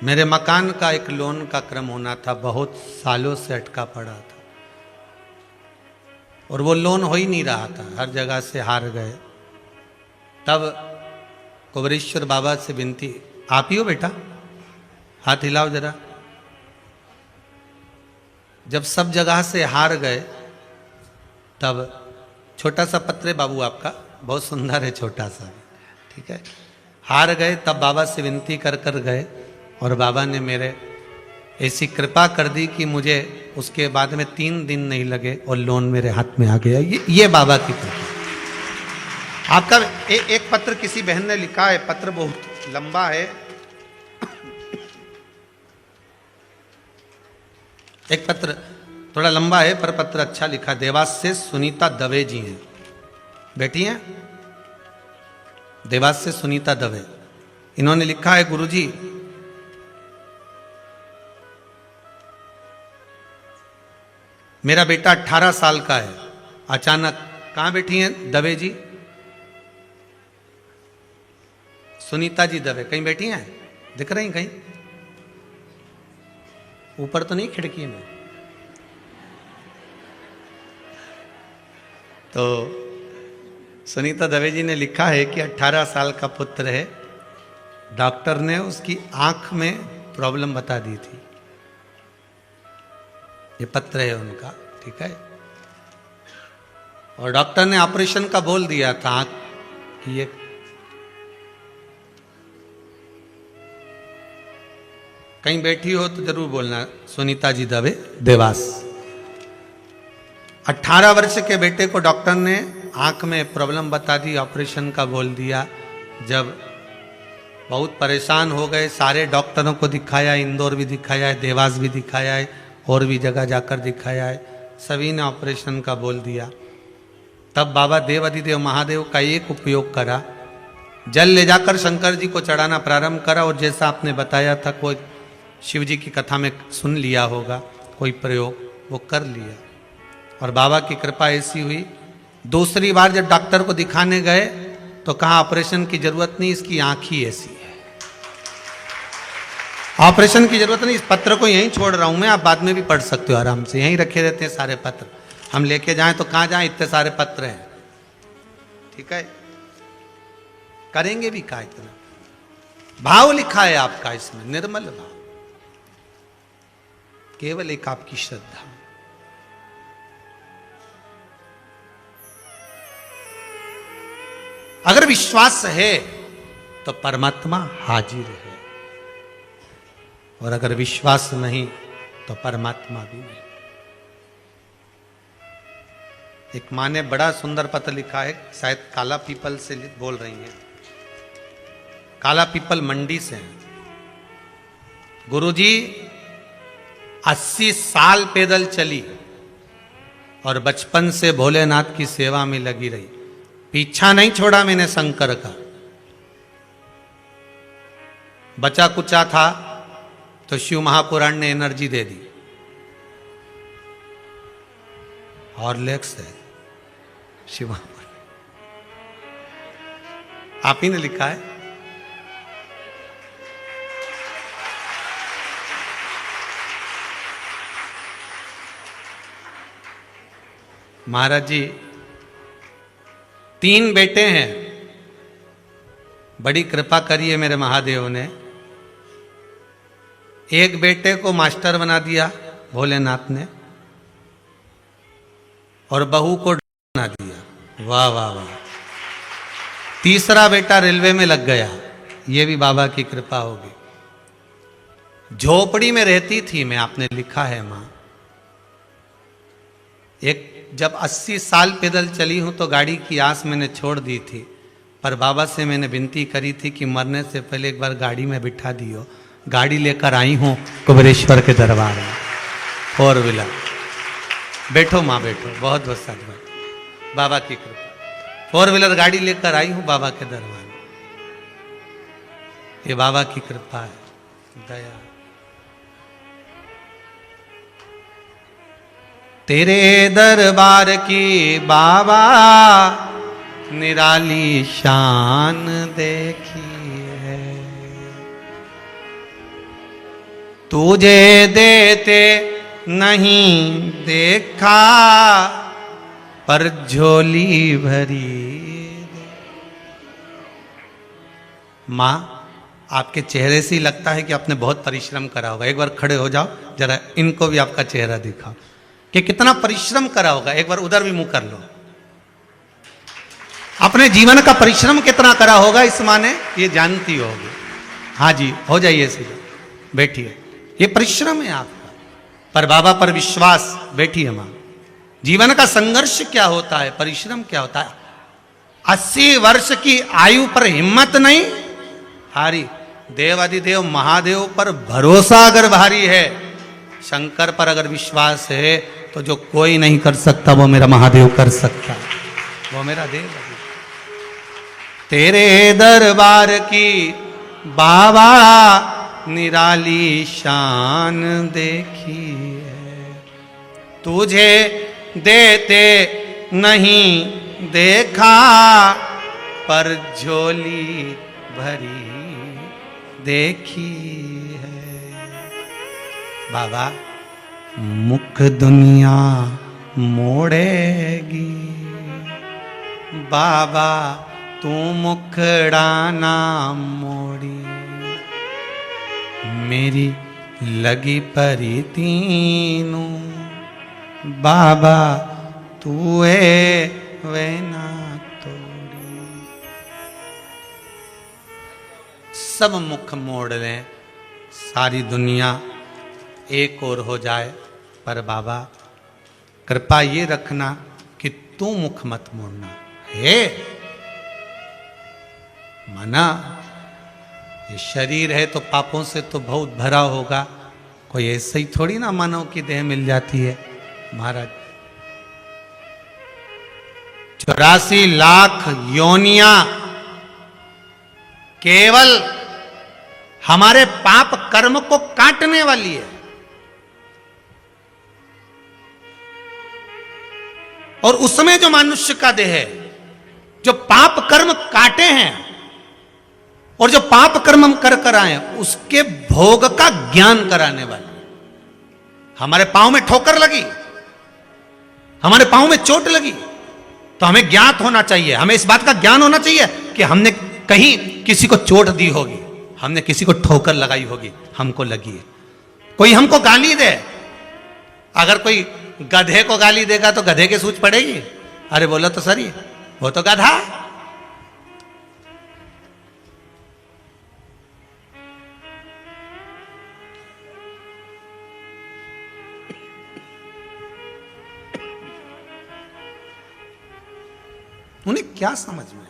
मेरे मकान का एक लोन का क्रम होना था, बहुत सालों से अटका पड़ा था और वो लोन हो ही नहीं रहा था, हर जगह से हार गए। तब कुबरेश्वर बाबा से विनती, आप ही हो बेटा, हाथ हिलाओ जरा। जब सब जगह से हार गए तब छोटा सा पत्र है बाबू आपका, बहुत सुंदर है, छोटा सा, ठीक है। हार गए तब बाबा से विनती कर कर गए और बाबा ने मेरे ऐसी कृपा कर दी कि मुझे उसके बाद में 3 दिन नहीं लगे और लोन मेरे हाथ में आ गया। ये बाबा की कृपा। आपका एक पत्र किसी बहन ने लिखा है, पत्र बहुत लंबा है, एक पत्र थोड़ा लंबा है पर पत्र अच्छा लिखा। देवास से सुनीता दवे जी हैं, बैठी हैं, देवास से सुनीता दवे। इन्होंने लिखा है, गुरुजी मेरा बेटा 18 साल का है, अचानक, कहां बैठी हैं दवे जी, सुनीता जी दवे कहीं बैठी हैं, दिख रही कहीं, ऊपर तो नहीं खिड़की में। तो सुनीता दवे जी ने लिखा है कि 18 साल का पुत्र है, डॉक्टर ने उसकी आंख में प्रॉब्लम बता दी थी। ये पत्र है उनका, ठीक है। और डॉक्टर ने ऑपरेशन का बोल दिया था आंख की। ये कहीं बैठी हो तो जरूर बोलना, सुनीता जी दवे, देवास। 18 वर्ष के बेटे को डॉक्टर ने आंख में प्रॉब्लम बता दी, ऑपरेशन का बोल दिया। जब बहुत परेशान हो गए, सारे डॉक्टरों को दिखाया, इंदौर भी दिखाया है, देवास भी दिखाया है, और भी जगह जाकर दिखाया है, सभी ने ऑपरेशन का बोल दिया। तब बाबा देव अधिदेव महादेव का एक उपयोग करा, जल ले जाकर शंकर जी को चढ़ाना प्रारंभ करा, और जैसा आपने बताया था, कोई शिव जी की कथा में सुन लिया होगा, कोई प्रयोग वो कर लिया और बाबा की कृपा ऐसी हुई। दूसरी बार जब डॉक्टर को दिखाने गए तो कहा ऑपरेशन की जरूरत नहीं, इसकी आंख ही ऐसी है, ऑपरेशन की जरूरत नहीं। इस पत्र को यहीं छोड़ रहा हूं मैं, आप बाद में भी पढ़ सकते हो आराम से, यहीं रखे रहते हैं सारे पत्र, हम लेके जाएं तो कहां जाएं, इतने सारे पत्र हैं, ठीक है। करेंगे भी क्या, इतना भाव लिखा है आपका इसमें, निर्मल भाव, केवल एक आपकी श्रद्धा। अगर विश्वास है तो परमात्मा हाजिर है, और अगर विश्वास नहीं तो परमात्मा भी नहीं। एक माँ ने बड़ा सुंदर पत्र लिखा है, शायद काला पीपल से बोल रही हैं, काला पीपल मंडी से हैं। गुरुजी 80 साल पैदल चली और बचपन से भोलेनाथ की सेवा में लगी रही, पीछा नहीं छोड़ा मैंने शंकर का। बचा कुचा था तो शिव महापुराण ने एनर्जी दे दी, हॉर्लिक्स है शिव महापुराण, आप ही ने लिखा है। महाराज जी 3 बेटे हैं, बड़ी कृपा करी है मेरे महादेव ने। एक बेटे को मास्टर बना दिया भोलेनाथ ने, और बहू को बना दिया, वाह वाह वाह। तीसरा बेटा रेलवे में लग गया, ये भी बाबा की कृपा होगी। झोपड़ी में रहती थी मैं, आपने लिखा है मां। एक जब 80 साल पैदल चली हूं तो गाड़ी की आस मैंने छोड़ दी थी, पर बाबा से मैंने विनती करी थी कि मरने से पहले एक बार गाड़ी में बिठा दियो। गाड़ी लेकर आई हूं कुबरेश्वर के दरबार में, 4 व्हीलर। बैठो माँ बैठो, बहुत बहुत साधुवाद, बाबा की कृपा। 4 व्हीलर गाड़ी लेकर आई हूं बाबा के दरबार में, ये बाबा की कृपा है, दया। तेरे दरबार की बाबा निराली शान देखी है, तुझे देते नहीं देखा पर झोली भरी। माँ, आपके चेहरे से ही लगता है कि आपने बहुत परिश्रम करा होगा। एक बार खड़े हो जाओ, जरा इनको भी आपका चेहरा दिखाओ कि कितना परिश्रम करा होगा। एक बार उधर भी मुंह कर लो। अपने जीवन का परिश्रम कितना करा होगा इस माँ ने, ये जानती होगी। हाँ जी, हो जाइए सीधे, बैठिए। ये परिश्रम है आपका, पर बाबा पर विश्वास। बैठिए माँ। जीवन का संघर्ष क्या होता है, परिश्रम क्या होता है। 80 वर्ष की आयु पर हिम्मत नहीं हारी। देवाधिदेव महादेव पर भरोसा अगर भारी है, शंकर पर अगर विश्वास है, तो जो कोई नहीं कर सकता वो मेरा महादेव कर सकता है, वो मेरा देव। तेरे दरबार की बाबा निराली शान देखी है, तुझे देते नहीं देखा पर झोली भरी देखी है। बाबा मुख दुनिया मोड़ेगी, बाबा तू मुखड़ा ना मोड़ी। मेरी लगी परी तीनों, बाबा तू है वे ना तोड़ी। सब मुख मोड़ लें, सारी दुनिया एक और हो जाए, पर बाबा कृपा ये रखना कि तू मुख मत मोड़ना है। मना, ये शरीर है तो पापों से तो बहुत भरा होगा, कोई ऐसे ही थोड़ी ना मानव की देह मिल जाती है। महाराज 84 लाख योनियां केवल हमारे पाप कर्म को काटने वाली है, और उसमें जो मनुष्य का देह है, जो पाप कर्म काटे हैं और जो पाप कर्म हम कर आए, उसके भोग का ज्ञान कराने वाली। हमारे पांव में ठोकर लगी, हमारे पांव में चोट लगी, तो हमें ज्ञात होना चाहिए, हमें इस बात का ज्ञान होना चाहिए कि हमने कहीं किसी को चोट दी होगी, हमने किसी को ठोकर लगाई होगी, हमको लगी है। कोई हमको गाली दे, अगर कोई गधे को गाली देगा तो गधे की सूझ पड़ेगी। अरे बोलो तो सही, वो तो गधा। उन्हें क्या समझ में?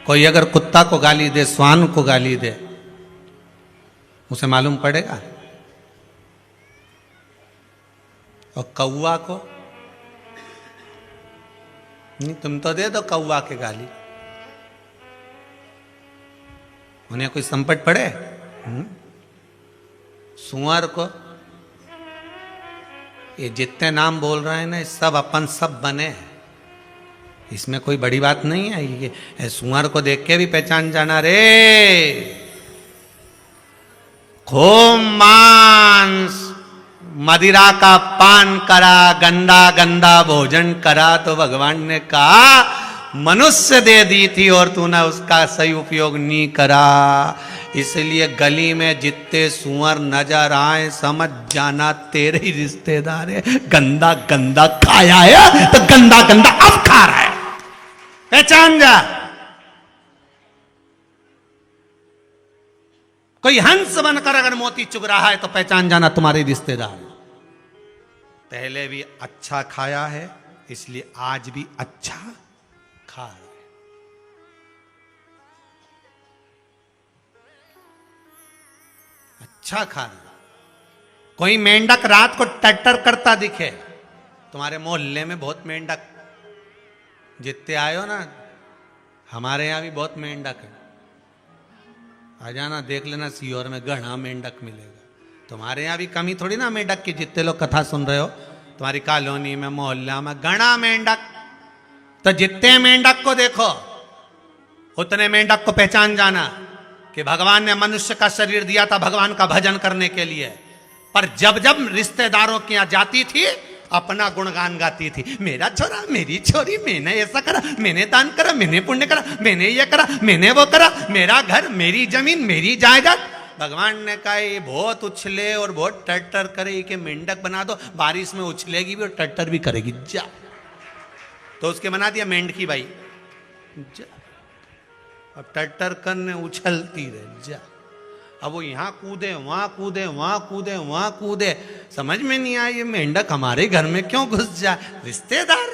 कोई अगर कुत्ता को गाली दे, श्वान को गाली दे, उसे मालूम पड़ेगा? और कौवा को नहीं, तुम तो दे दो कौवा के गाली, उन्हें कोई संकट पड़े? सुअर को, ये जितने नाम बोल रहे हैं ना, सब अपन सब बने हैं, इसमें कोई बड़ी बात नहीं है। ये सुअर को देख के भी पहचान जाना रे। खूब मांस मदिरा का पान करा, गंदा गंदा भोजन करा, तो भगवान ने कहा मनुष्य दे दी थी और तूने उसका सही उपयोग नहीं करा। इसलिए गली में जितने सुअर नजर आए, समझ जाना तेरे ही रिश्तेदार है। गंदा गंदा खाया है तो गंदा गंदा अब खा रहा है, पहचान जा। कोई हंस बनकर अगर मोती चुग रहा है तो पहचान जाना तुम्हारे रिश्तेदार। पहले भी अच्छा खाया है, इसलिए आज भी अच्छा खा रहे। अच्छा खा रहे। कोई मेंढक रात को टट्टर करता दिखे, तुम्हारे मोहल्ले में बहुत मेंढक जितने आए हो ना, हमारे यहां भी बहुत मेंढक है, आ जाना देख लेना, सीहोर में घना मेंढक मिलेगा। तुम्हारे यहां भी कमी थोड़ी ना मेंढक की, जितने लोग कथा सुन रहे हो, तुम्हारी कॉलोनी में मोहल्ला में घना मेंढक तो जितने मेंढक को देखो उतने मेंढक को पहचान जाना कि भगवान ने मनुष्य का शरीर दिया था भगवान का भजन करने के लिए। पर जब जब रिश्तेदारों के यहाँ जाती थी अपना गुणगान गाती थी, मेरा छोरा मेरी छोरी, मैंने ऐसा करा, मैंने दान करा, मैंने पुण्य करा, मैंने ये करा, मैंने वो करा, मेरा घर, मेरी जमीन, मेरी जायदाद। भगवान ने कहा ये बहुत उछले और बहुत टट्टर करे कि मेंढक बना दो, बारिश में उछलेगी भी और टट्टर भी करेगी, जा। तो उसके बना दिया मेंढकी भाई, जा। अब टट्टर करने उछलती रहे, जा। अब वो यहाँ कूदे वहां कूदे, वहां कूदे, वहां कूदे, समझ में नहीं आया ये मेंढक हमारे घर में क्यों घुस जाए, रिश्तेदार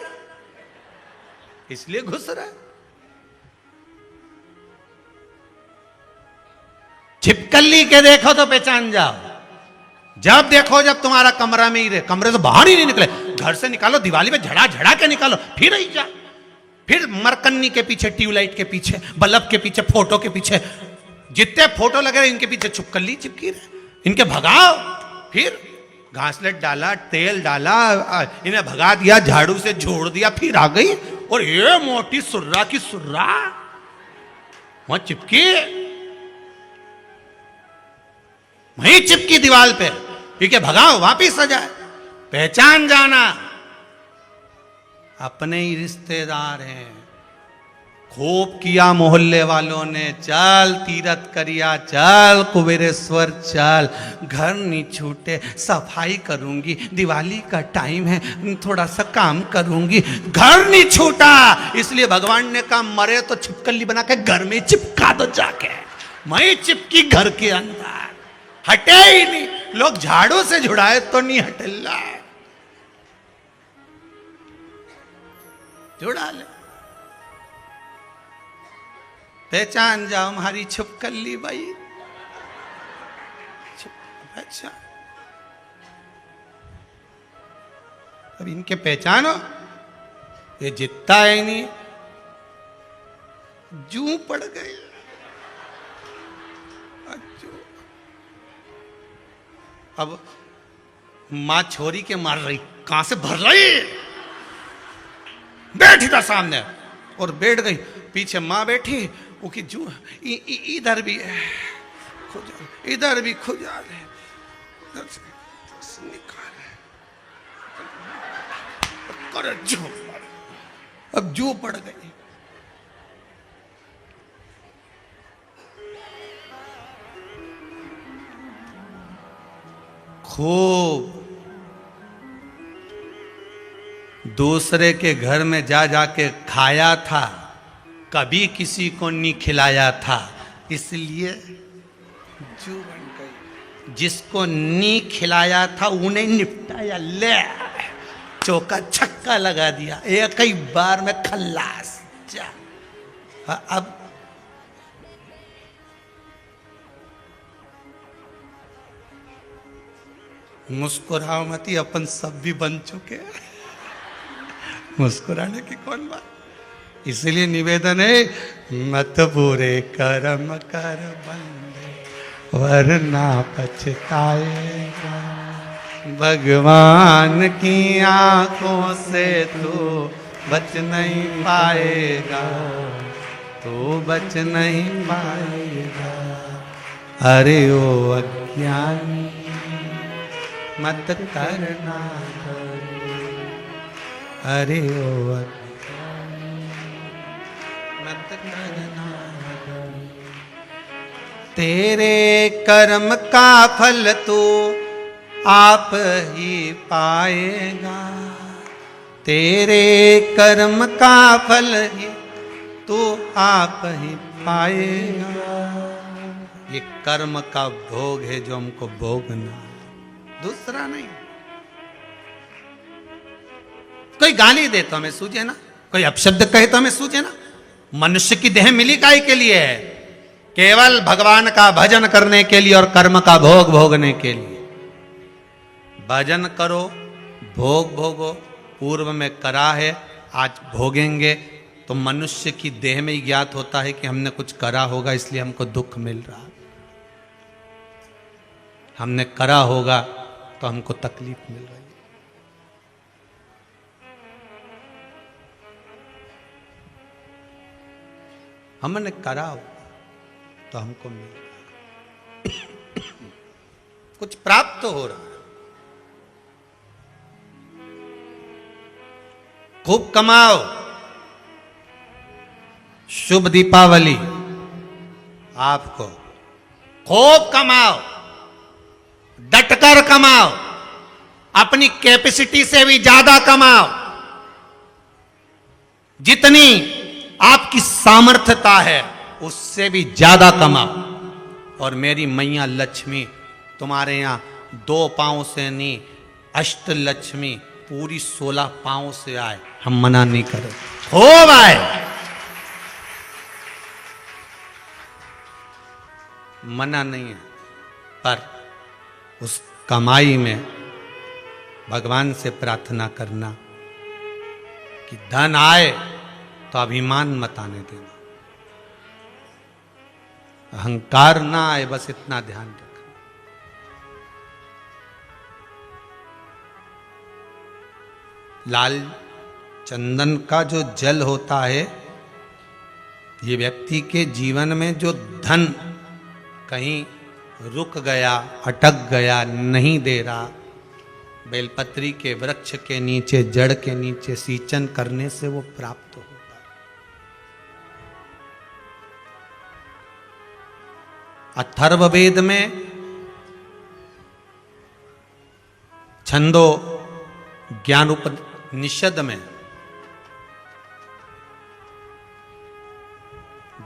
इसलिए घुस रहा है। छिपकली के देखो तो पहचान जाओ, जब देखो जब तुम्हारा कमरा में ही रहे, कमरे से बाहर ही नहीं निकले, घर से निकालो दिवाली में झड़ा झड़ा के निकालो, फिर ही जा, फिर मरकन्नी के पीछे, ट्यूबलाइट के पीछे, बल्ब के पीछे, फोटो के पीछे, जितने फोटो लगे रहे इनके पीछे छिपकली चिपकी रहे, इनके भगाओ। फिर घासलेट डाला, तेल डाला, इन्हें भगा दिया, झाड़ू से जोड़ दिया, फिर आ गई और ये मोटी सुर्रा की सुर्रा वहां चिपकी, वहीं चिपकी दीवार पे, ठीक है भगाओ वापिस आ जाए। पहचान जाना अपने ही रिश्तेदार हैं। खूब किया मोहल्ले वालों ने, चल तीरथ करिया, चल कुबेरेश्वर चल, घर नहीं छूटे, सफाई करूंगी, दिवाली का टाइम है थोड़ा सा काम करूंगी, घर नहीं छूटा। इसलिए भगवान ने कहा मरे तो छिपकली बना के घर में चिपका दो जाके, मैं चिपकी घर के अंदर, हटे ही नहीं। लोग झाड़ू से झुड़ाए तो नहीं हटेला, जुड़ा ले। पहचान जाओ हमारी छिपकली भाई, अच्छा अब इनके पहचानो, ये जितना है नहीं, जू पड़ गए। अब मां छोरी के मार रही, कहां से भर रही, बैठी था सामने और बैठ गई, पीछे मां बैठी, वो की जू इधर भी खुजा, इधर भी खुजा ले, निकाल कर जू, अब जू पड़ गई। खूब दूसरे के घर में जा जाके खाया था, कभी किसी को नहीं खिलाया था, इसलिए जो बन गई। जिसको नहीं खिलाया था उन्हें निपटाया, ले चौका छक्का लगा दिया, एक ही बार में खल्लास जा। अब मुस्कुराओ मती, अपन सब भी बन चुके हैं, मुस्कुराने की कौन बात। इसलिए निवेदन है मत बुरे कर्म कर बंदे वरना पछताएगा, भगवान की आंखों से तू बच नहीं पाएगा, तू बच नहीं पाएगा। अरे ओ अज्ञानी मत करना करो, अरे ओ मत करना करो, तेरे कर्म का फल तो आप ही पाएगा, तेरे कर्म का फल ही तो आप ही पाएगा। ये कर्म का भोग है जो हमको भोगना, दूसरा नहीं। कोई गाली दे तो हमें सूझे ना, कोई अपशब्द कहे तो हमें सूझे ना। मनुष्य की देह मिली काहे के लिए है? केवल भगवान का भजन करने के लिए और कर्म का भोग भोगने के लिए। भजन करो, भोग भोगो, पूर्व में करा है, आज भोगेंगे। तो मनुष्य की देह में ही ज्ञात होता है कि हमने कुछ करा होगा इसलिए हमको दुख मिल रहा, हमने करा होगा तो हमको तकलीफ मिल रही है। हमने कराओ तो हमको मिल कुछ प्राप्त हो रहा है। खूब कमाओ, शुभ दीपावली आपको। खूब कमाओ, डटकर कमाओ, अपनी कैपेसिटी से भी ज्यादा कमाओ, जितनी आपकी सामर्थ्यता है उससे भी ज्यादा कमाओ। और मेरी मैया लक्ष्मी तुम्हारे यहां 2 पांव से नहीं, अष्ट लक्ष्मी पूरी 16 पांव से आए, हम मना नहीं करें, खूब आए। मना नहीं है, पर उस कमाई में भगवान से प्रार्थना करना कि धन आए तो अभिमान मत आने देना, अहंकार ना आए, बस इतना ध्यान रखना। लाल चंदन का जो जल होता है, ये व्यक्ति के जीवन में जो धन कहीं रुक गया, अटक गया, नहीं दे रहा, बेलपत्री के वृक्ष के नीचे, जड़ के नीचे सिंचन करने से वो प्राप्त होता है। अथर्ववेद में छंदो ज्ञान उपनिषद में,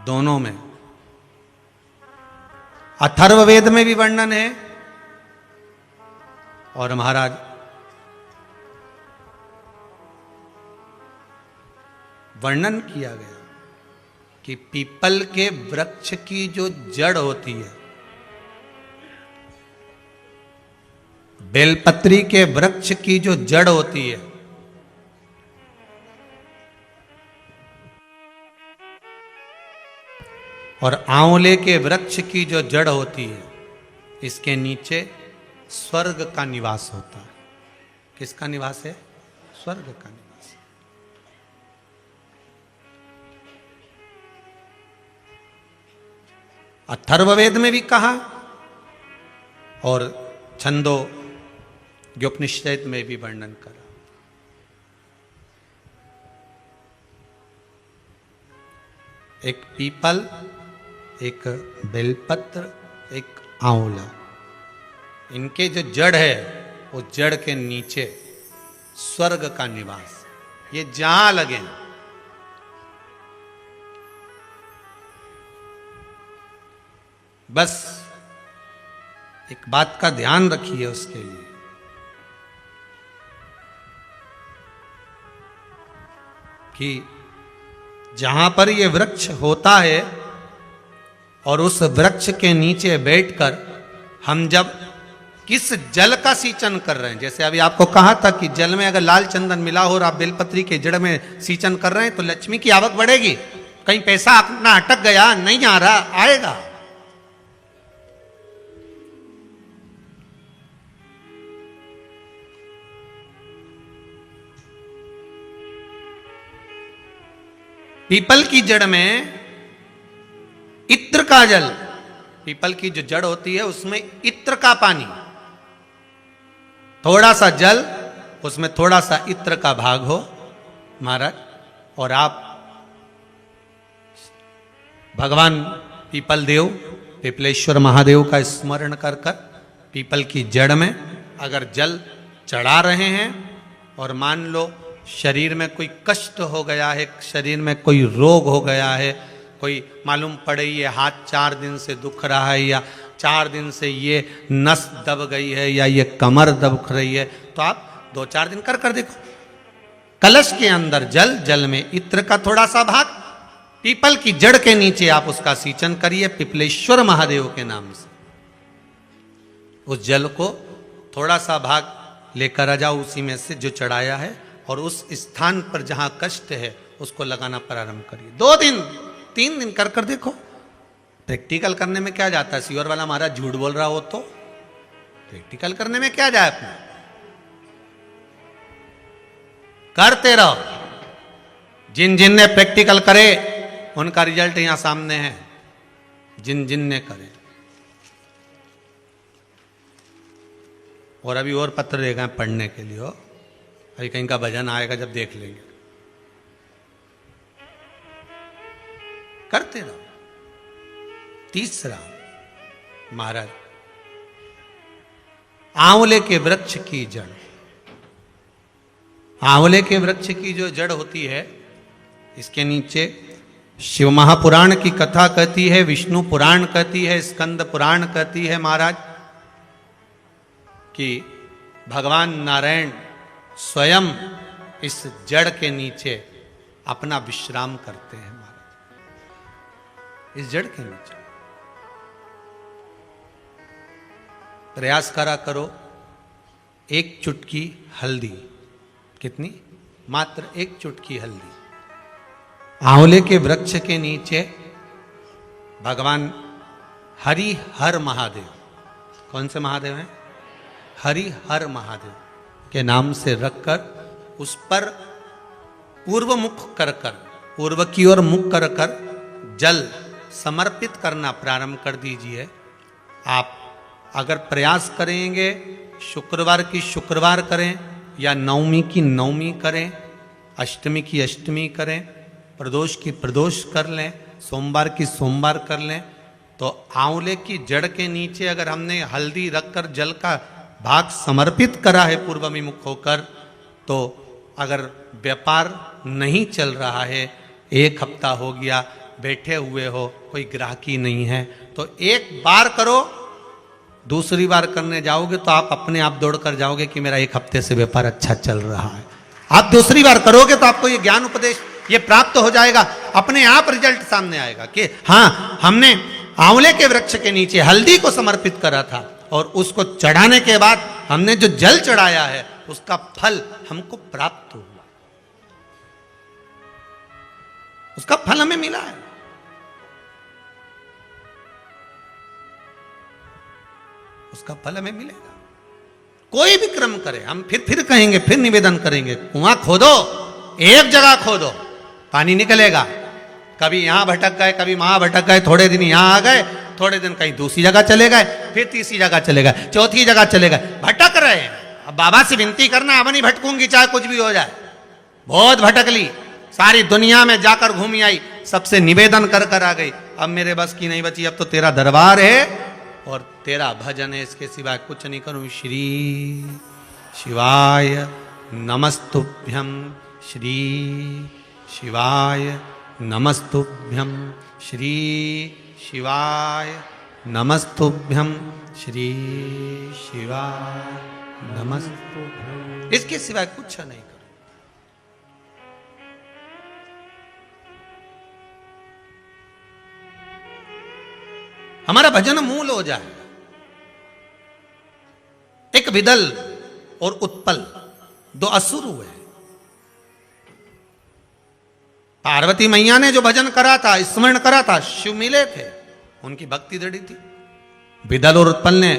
दोनों में, अथर्ववेद में भी वर्णन है और महाराज वर्णन किया गया कि पीपल के वृक्ष की जो जड़ होती है, बेलपत्री के वृक्ष की जो जड़ होती है, और आंवले के वृक्ष की जो जड़ होती है, इसके नीचे स्वर्ग का निवास होता है। किसका निवास है? स्वर्ग का निवास। अथर्ववेद में भी कहा और छंदो ज्ञोपनिषद में भी वर्णन करा। एक पीपल, एक बेलपत्र, एक आंवला, इनके जो जड़ है, वो जड़ के नीचे स्वर्ग का निवास, ये जहां लगे। बस एक बात का ध्यान रखिए उसके लिए कि जहां पर ये वृक्ष होता है और उस वृक्ष के नीचे बैठकर हम जब किस जल का सिंचन कर रहे हैं, जैसे अभी आपको कहा था कि जल में अगर लाल चंदन मिला हो और आप बेलपत्री के जड़ में सिंचन कर रहे हैं तो लक्ष्मी की आवक बढ़ेगी। कहीं पैसा अपना अटक गया, नहीं आ रहा, आएगा। पीपल की जड़ में इत्र का जल, पीपल की जो जड़ होती है उसमें इत्र का पानी, थोड़ा सा जल, उसमें थोड़ा सा इत्र का भाग हो महाराज, और आप भगवान पीपल देव, पिपलेश्वर महादेव का स्मरण कर कर पीपल की जड़ में अगर जल चढ़ा रहे हैं और मान लो शरीर में कोई कष्ट हो गया है, शरीर में कोई रोग हो गया है, कोई मालूम पड़े ये हाथ 4 दिन से दुख रहा है, या 4 दिन से ये नस दब गई है, या ये कमर दब रही है, तो आप 2-4 दिन कर देखो। कलश के अंदर जल, जल में इत्र का थोड़ा सा भाग, पीपल की जड़ के नीचे आप उसका सिंचन करिए पिपलेश्वर महादेव के नाम से। उस जल को थोड़ा सा भाग लेकर आ जाओ उसी में से जो चढ़ाया है, और उस स्थान पर जहां कष्ट है उसको लगाना प्रारंभ करिए। 2 दिन 3 दिन कर देखो। प्रैक्टिकल करने में क्या जाता है? सीवर वाला महाराज झूठ बोल रहा हो तो प्रैक्टिकल करने में क्या जाए, अपना करते रहो। जिन जिन ने प्रैक्टिकल करे उनका रिजल्ट यहाँ सामने है, जिन जिन ने करे। और अभी और पत्र दे गए पढ़ने के लिए, हो अभी कहीं का भजन आएगा जब देख लेंगे। करते रहो। तीसरा महाराज, आंवले के वृक्ष की जड़। आंवले के वृक्ष की जो जड़ होती है, इसके नीचे शिव महापुराण की कथा कहती है, विष्णु पुराण कहती है, स्कंद पुराण कहती है महाराज कि भगवान नारायण स्वयं इस जड़ के नीचे अपना विश्राम करते हैं महाराज, इस जड़ के नीचे। प्रयास करा करो, एक चुटकी हल्दी, कितनी? मात्र एक चुटकी हल्दी, आंवले के वृक्ष के नीचे भगवान हरि हर महादेव, कौन से महादेव हैं? हरि हर महादेव के नाम से रखकर उस पर पूर्व मुख कर कर, पूर्व की ओर मुख कर कर जल समर्पित करना प्रारंभ कर दीजिए। आप अगर प्रयास करेंगे, शुक्रवार की शुक्रवार करें या नवमी की नवमी करें, अष्टमी की अष्टमी करें, प्रदोष की प्रदोष कर लें, सोमवार की सोमवार कर लें, तो आंवले की जड़ के नीचे अगर हमने हल्दी रखकर जल का भाग समर्पित करा है पूर्वभिमुख होकर, तो अगर व्यापार नहीं चल रहा है, एक हफ्ता हो गया बैठे हुए हो, कोई ग्राहकी नहीं है, तो एक बार करो, दूसरी बार करने जाओगे तो आप अपने आप दौड़ कर जाओगे कि मेरा एक हफ्ते से व्यापार अच्छा चल रहा है। आप दूसरी बार करोगे तो आपको ये ज्ञान उपदेश ये प्राप्त हो जाएगा, अपने आप रिजल्ट सामने आएगा कि हाँ, हमने आंवले के वृक्ष के नीचे हल्दी को समर्पित करा था और उसको चढ़ाने के बाद हमने जो जल चढ़ाया है उसका फल हमको प्राप्त हुआ, उसका फल हमें मिला है। उसका फल हमें मिलेगा। कोई भी क्रम करे, हम फिर कहेंगे, फिर निवेदन करेंगे, कुआं खोदो, एक जगह खोदो, पानी निकलेगा। कभी यहां भटक गए, कभी वहां भटक गए, थोड़े दिन यहां आ गए, थोड़े दिन कहीं दूसरी जगह चले गए, फिर तीसरी जगह चले गए, चौथी जगह चले गए, भटक रहे हैं। अब बाबा से विनती करना, अब नहीं भटकूंगी चाहे कुछ भी हो जाए, बहुत भटक ली, सारी दुनिया में जाकर घूमी आई, सबसे निवेदन कर कर आ गई, अब मेरे बस की नहीं बची, अब तो तेरा दरबार है और तेरा भजन है, इसके सिवाय कुछ नहीं करूं। श्री शिवाय नमस्तुभ्यं, श्री शिवाय नमस्तुभ्यं, श्री शिवाय नमस्तुभ्यं, श्री शिवाय नमस्तुभ्यं, इसके सिवाय कुछ नहीं करो। हमारा भजन मूल हो जाए। एक विदल और उत्पल दो असुर हुए। पार्वती मैया ने जो भजन करा था, स्मरण करा था, शिव मिले थे, उनकी भक्ति दृढ़ी थी। विदल और उत्पल ने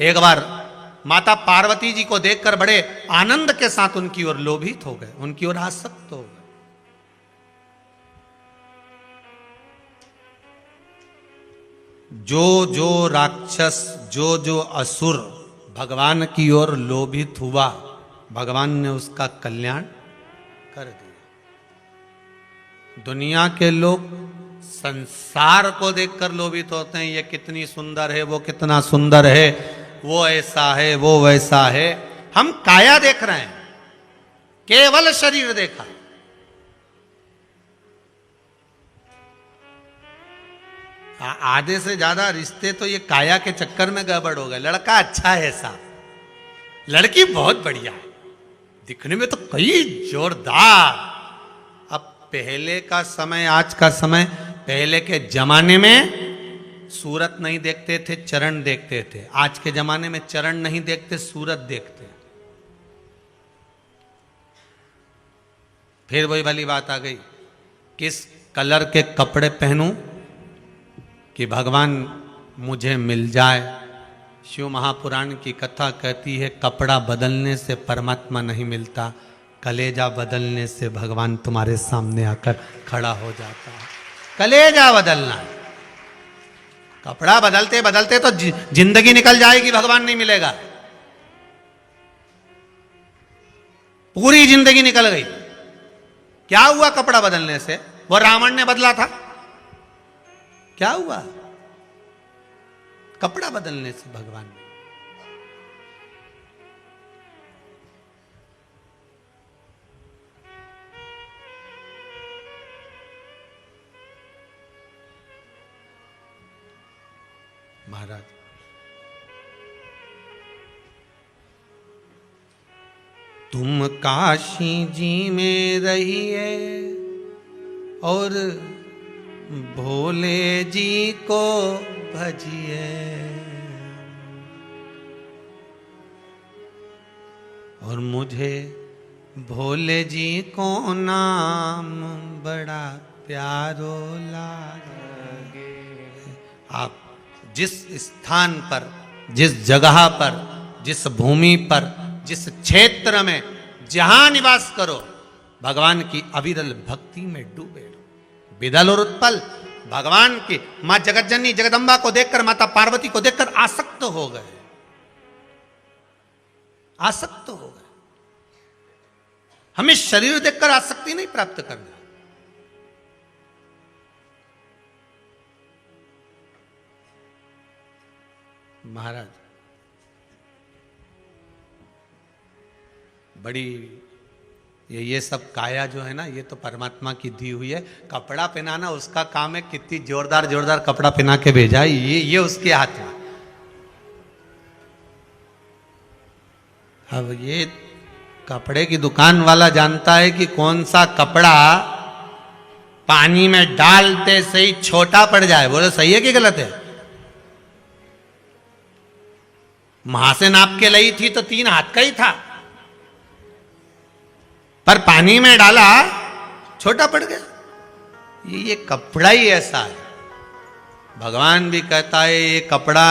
एक बार माता पार्वती जी को देखकर बड़े आनंद के साथ उनकी ओर लोभित हो गए, उनकी ओर आसक्त हो गए। जो जो राक्षस, जो जो असुर भगवान की ओर लोभित हुआ, भगवान ने उसका कल्याण कर दिया। दुनिया के लोग संसार को देखकर लोभित होते हैं, ये कितनी सुंदर है, वो कितना सुंदर है, वो ऐसा है, वो वैसा है। हम काया देख रहे हैं, केवल शरीर देखा। आधे से ज्यादा रिश्ते तो ये काया के चक्कर में गड़बड़ हो गए। लड़का अच्छा है साहब, लड़की बहुत बढ़िया है, दिखने में तो कई जोरदार। अब पहले का समय, आज का समय, पहले के जमाने में सूरत नहीं देखते थे, चरण देखते थे। आज के जमाने में चरण नहीं देखते, सूरत देखते। फिर वही वाली बात आ गई, किस कलर के कपड़े पहनूं कि भगवान मुझे मिल जाए। शिव महापुराण की कथा कहती है, कपड़ा बदलने से परमात्मा नहीं मिलता, कलेजा बदलने से भगवान तुम्हारे सामने आकर खड़ा हो जाता है। कलेजा बदलना है। कपड़ा बदलते बदलते तो जिंदगी निकल जाएगी, भगवान नहीं मिलेगा। पूरी जिंदगी निकल गई। क्या हुआ कपड़ा बदलने से? वो रावण ने बदला था, क्या हुआ कपड़ा बदलने से? भगवान ने महाराज तुम काशी जी में रहिए और भोले जी को भजिए, और मुझे भोले जी को नाम बड़ा प्यारो लागे। आप जिस स्थान पर, जिस जगह पर, जिस भूमि पर, जिस क्षेत्र में जहां निवास करो, भगवान की अविरल भक्ति में डूबे रहो। विदल और उत्पल भगवान की मां जगतजननी जगदम्बा को देखकर, माता पार्वती को देखकर आसक्त हो गए, आसक्त हो गए। हमें शरीर देखकर आसक्ति नहीं प्राप्त करना। महाराज बड़ी ये सब काया जो है ना, ये तो परमात्मा की दी हुई है। कपड़ा पहनाना उसका काम है, कितनी जोरदार जोरदार कपड़ा पहना के भेजा है, ये उसके हाथ में। अब ये कपड़े की दुकान वाला जानता है कि कौन सा कपड़ा पानी में डालते से ही छोटा पड़ जाए। बोले सही है कि गलत है? वहां से नाप के लाई थी तो 3 हाथ का ही था, पर पानी में डाला छोटा पड़ गया। ये कपड़ा ही ऐसा है। भगवान भी कहता है ये कपड़ा,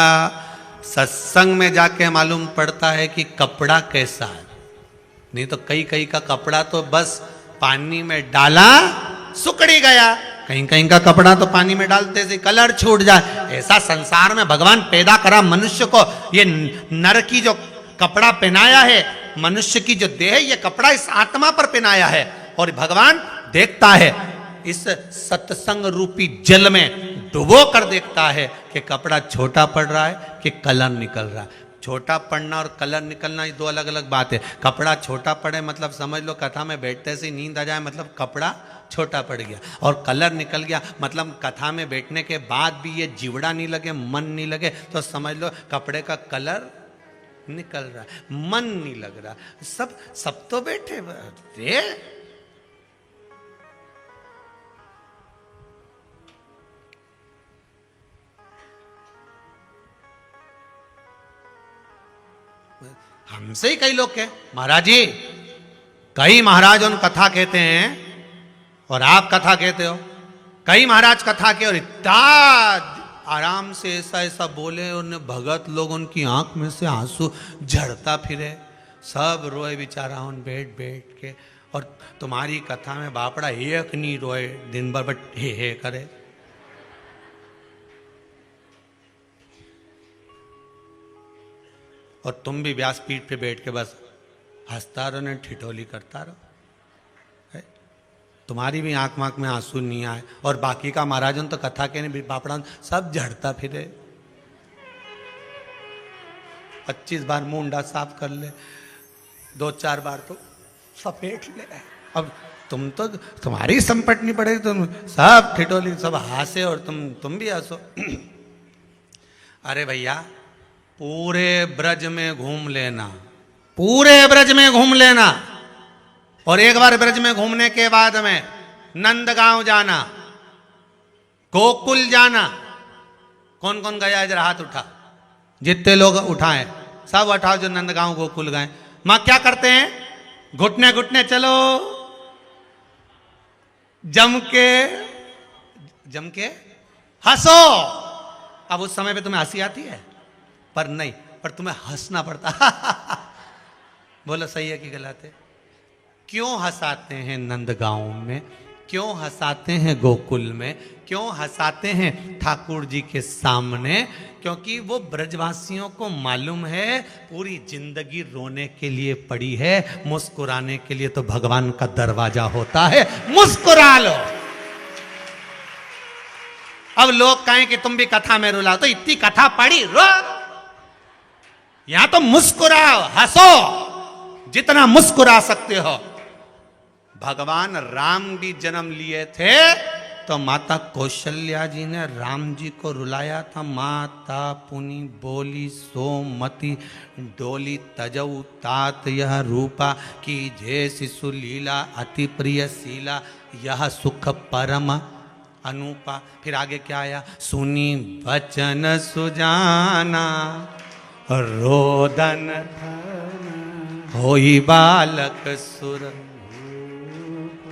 सत्संग में जाके मालूम पड़ता है कि कपड़ा कैसा है। नहीं तो कई कई का कपड़ा तो बस पानी में डाला सुकड़ी गया, कहीं कहीं का कपड़ा तो पानी में डालते से कलर छूट जाए। ऐसा संसार में भगवान पैदा करा मनुष्य को। ये नर की जो कपड़ा पहनाया है, मनुष्य की जो देह, ये कपड़ा इस आत्मा पर पहनाया है। और भगवान देखता है, इस सत्संग रूपी जल में डुबो कर देखता है कि कपड़ा छोटा पड़ रहा है कि कलर निकल रहा है। छोटा पड़ना और कलर निकलना ये 2 अलग अलग बात है। कपड़ा छोटा पड़े मतलब समझ लो कथा में बैठते से नींद आ जाए, मतलब कपड़ा छोटा पड़ गया। और कलर निकल गया मतलब कथा में बैठने के बाद भी ये जीवड़ा नहीं लगे, मन नहीं लगे, तो समझ लो कपड़े का कलर निकल रहा है, मन नहीं लग रहा। सब तो बैठे रे। हमसे ही कई लोग कहे महाराज जी, कई महाराज उन कथा कहते हैं और आप कथा कहते हो। कई महाराज कथा के और इतना आराम से ऐसा ऐसा बोले, और भगत लोग उनकी आंख में से आंसू झड़ता फिरे, सब रोए बेचारा उन बैठ बैठ के। और तुम्हारी कथा में बापड़ा एक नहीं रोए दिन भर, बट हे करे। और तुम भी व्यासपीठ पे बैठ के बस हंसता रहो ने ठिठोली करता रहो। तुम्हारी भी आंख में आंसू नहीं आए, और बाकी का महाराजन तो कथा के नहीं बापड़ा सब झड़ता फिरे। 25 बार मुंडा साफ कर ले, 2-4 बार तो सपेट ले। अब तुम तो, तुम्हारी संपट नहीं पड़ेगी, तुम सब ठिठोली, सब हंसे और तुम भी हंसो। अरे भैया, पूरे ब्रज में घूम लेना, पूरे ब्रज में घूम लेना, और एक बार ब्रज में घूमने के बाद में नंदगांव जाना, गोकुल जाना। कौन कौन गया इधर हाथ उठा? जितने लोग उठाए सब उठाओ जो नंदगांव गोकुल गए। मां क्या करते हैं? घुटने घुटने चलो, जम के हंसो। अब उस समय पे तुम्हें हंसी आती है पर नहीं, पर तुम्हें हंसना पड़ता। बोलो सही है कि गलत है? क्यों हंसाते हैं नंदगांव में? क्यों हंसाते हैं गोकुल में, क्यों हंसाते हैं ठाकुर जी के सामने? क्योंकि वो ब्रजवासियों को मालूम है पूरी जिंदगी रोने के लिए पड़ी है, मुस्कुराने के लिए तो भगवान का दरवाजा होता है, मुस्कुरा लो। अब लोग कहें कि तुम भी कथा में रुला, तो इतनी कथा पढ़ी, रो। यहां तो मुस्कुराओ, हंसो, जितना मुस्कुरा सकते हो। भगवान राम भी जन्म लिए थे तो माता कौशल्या जी ने राम जी को रुलाया था। माता पुनि बोली सोमति डोली तजऊ तात यह रूपा की जय शिशु लीला अति प्रिय शीला यह सुख परम अनुपा। फिर आगे क्या आया? सुनी वचन सुजाना रोदन होई बालक सुर।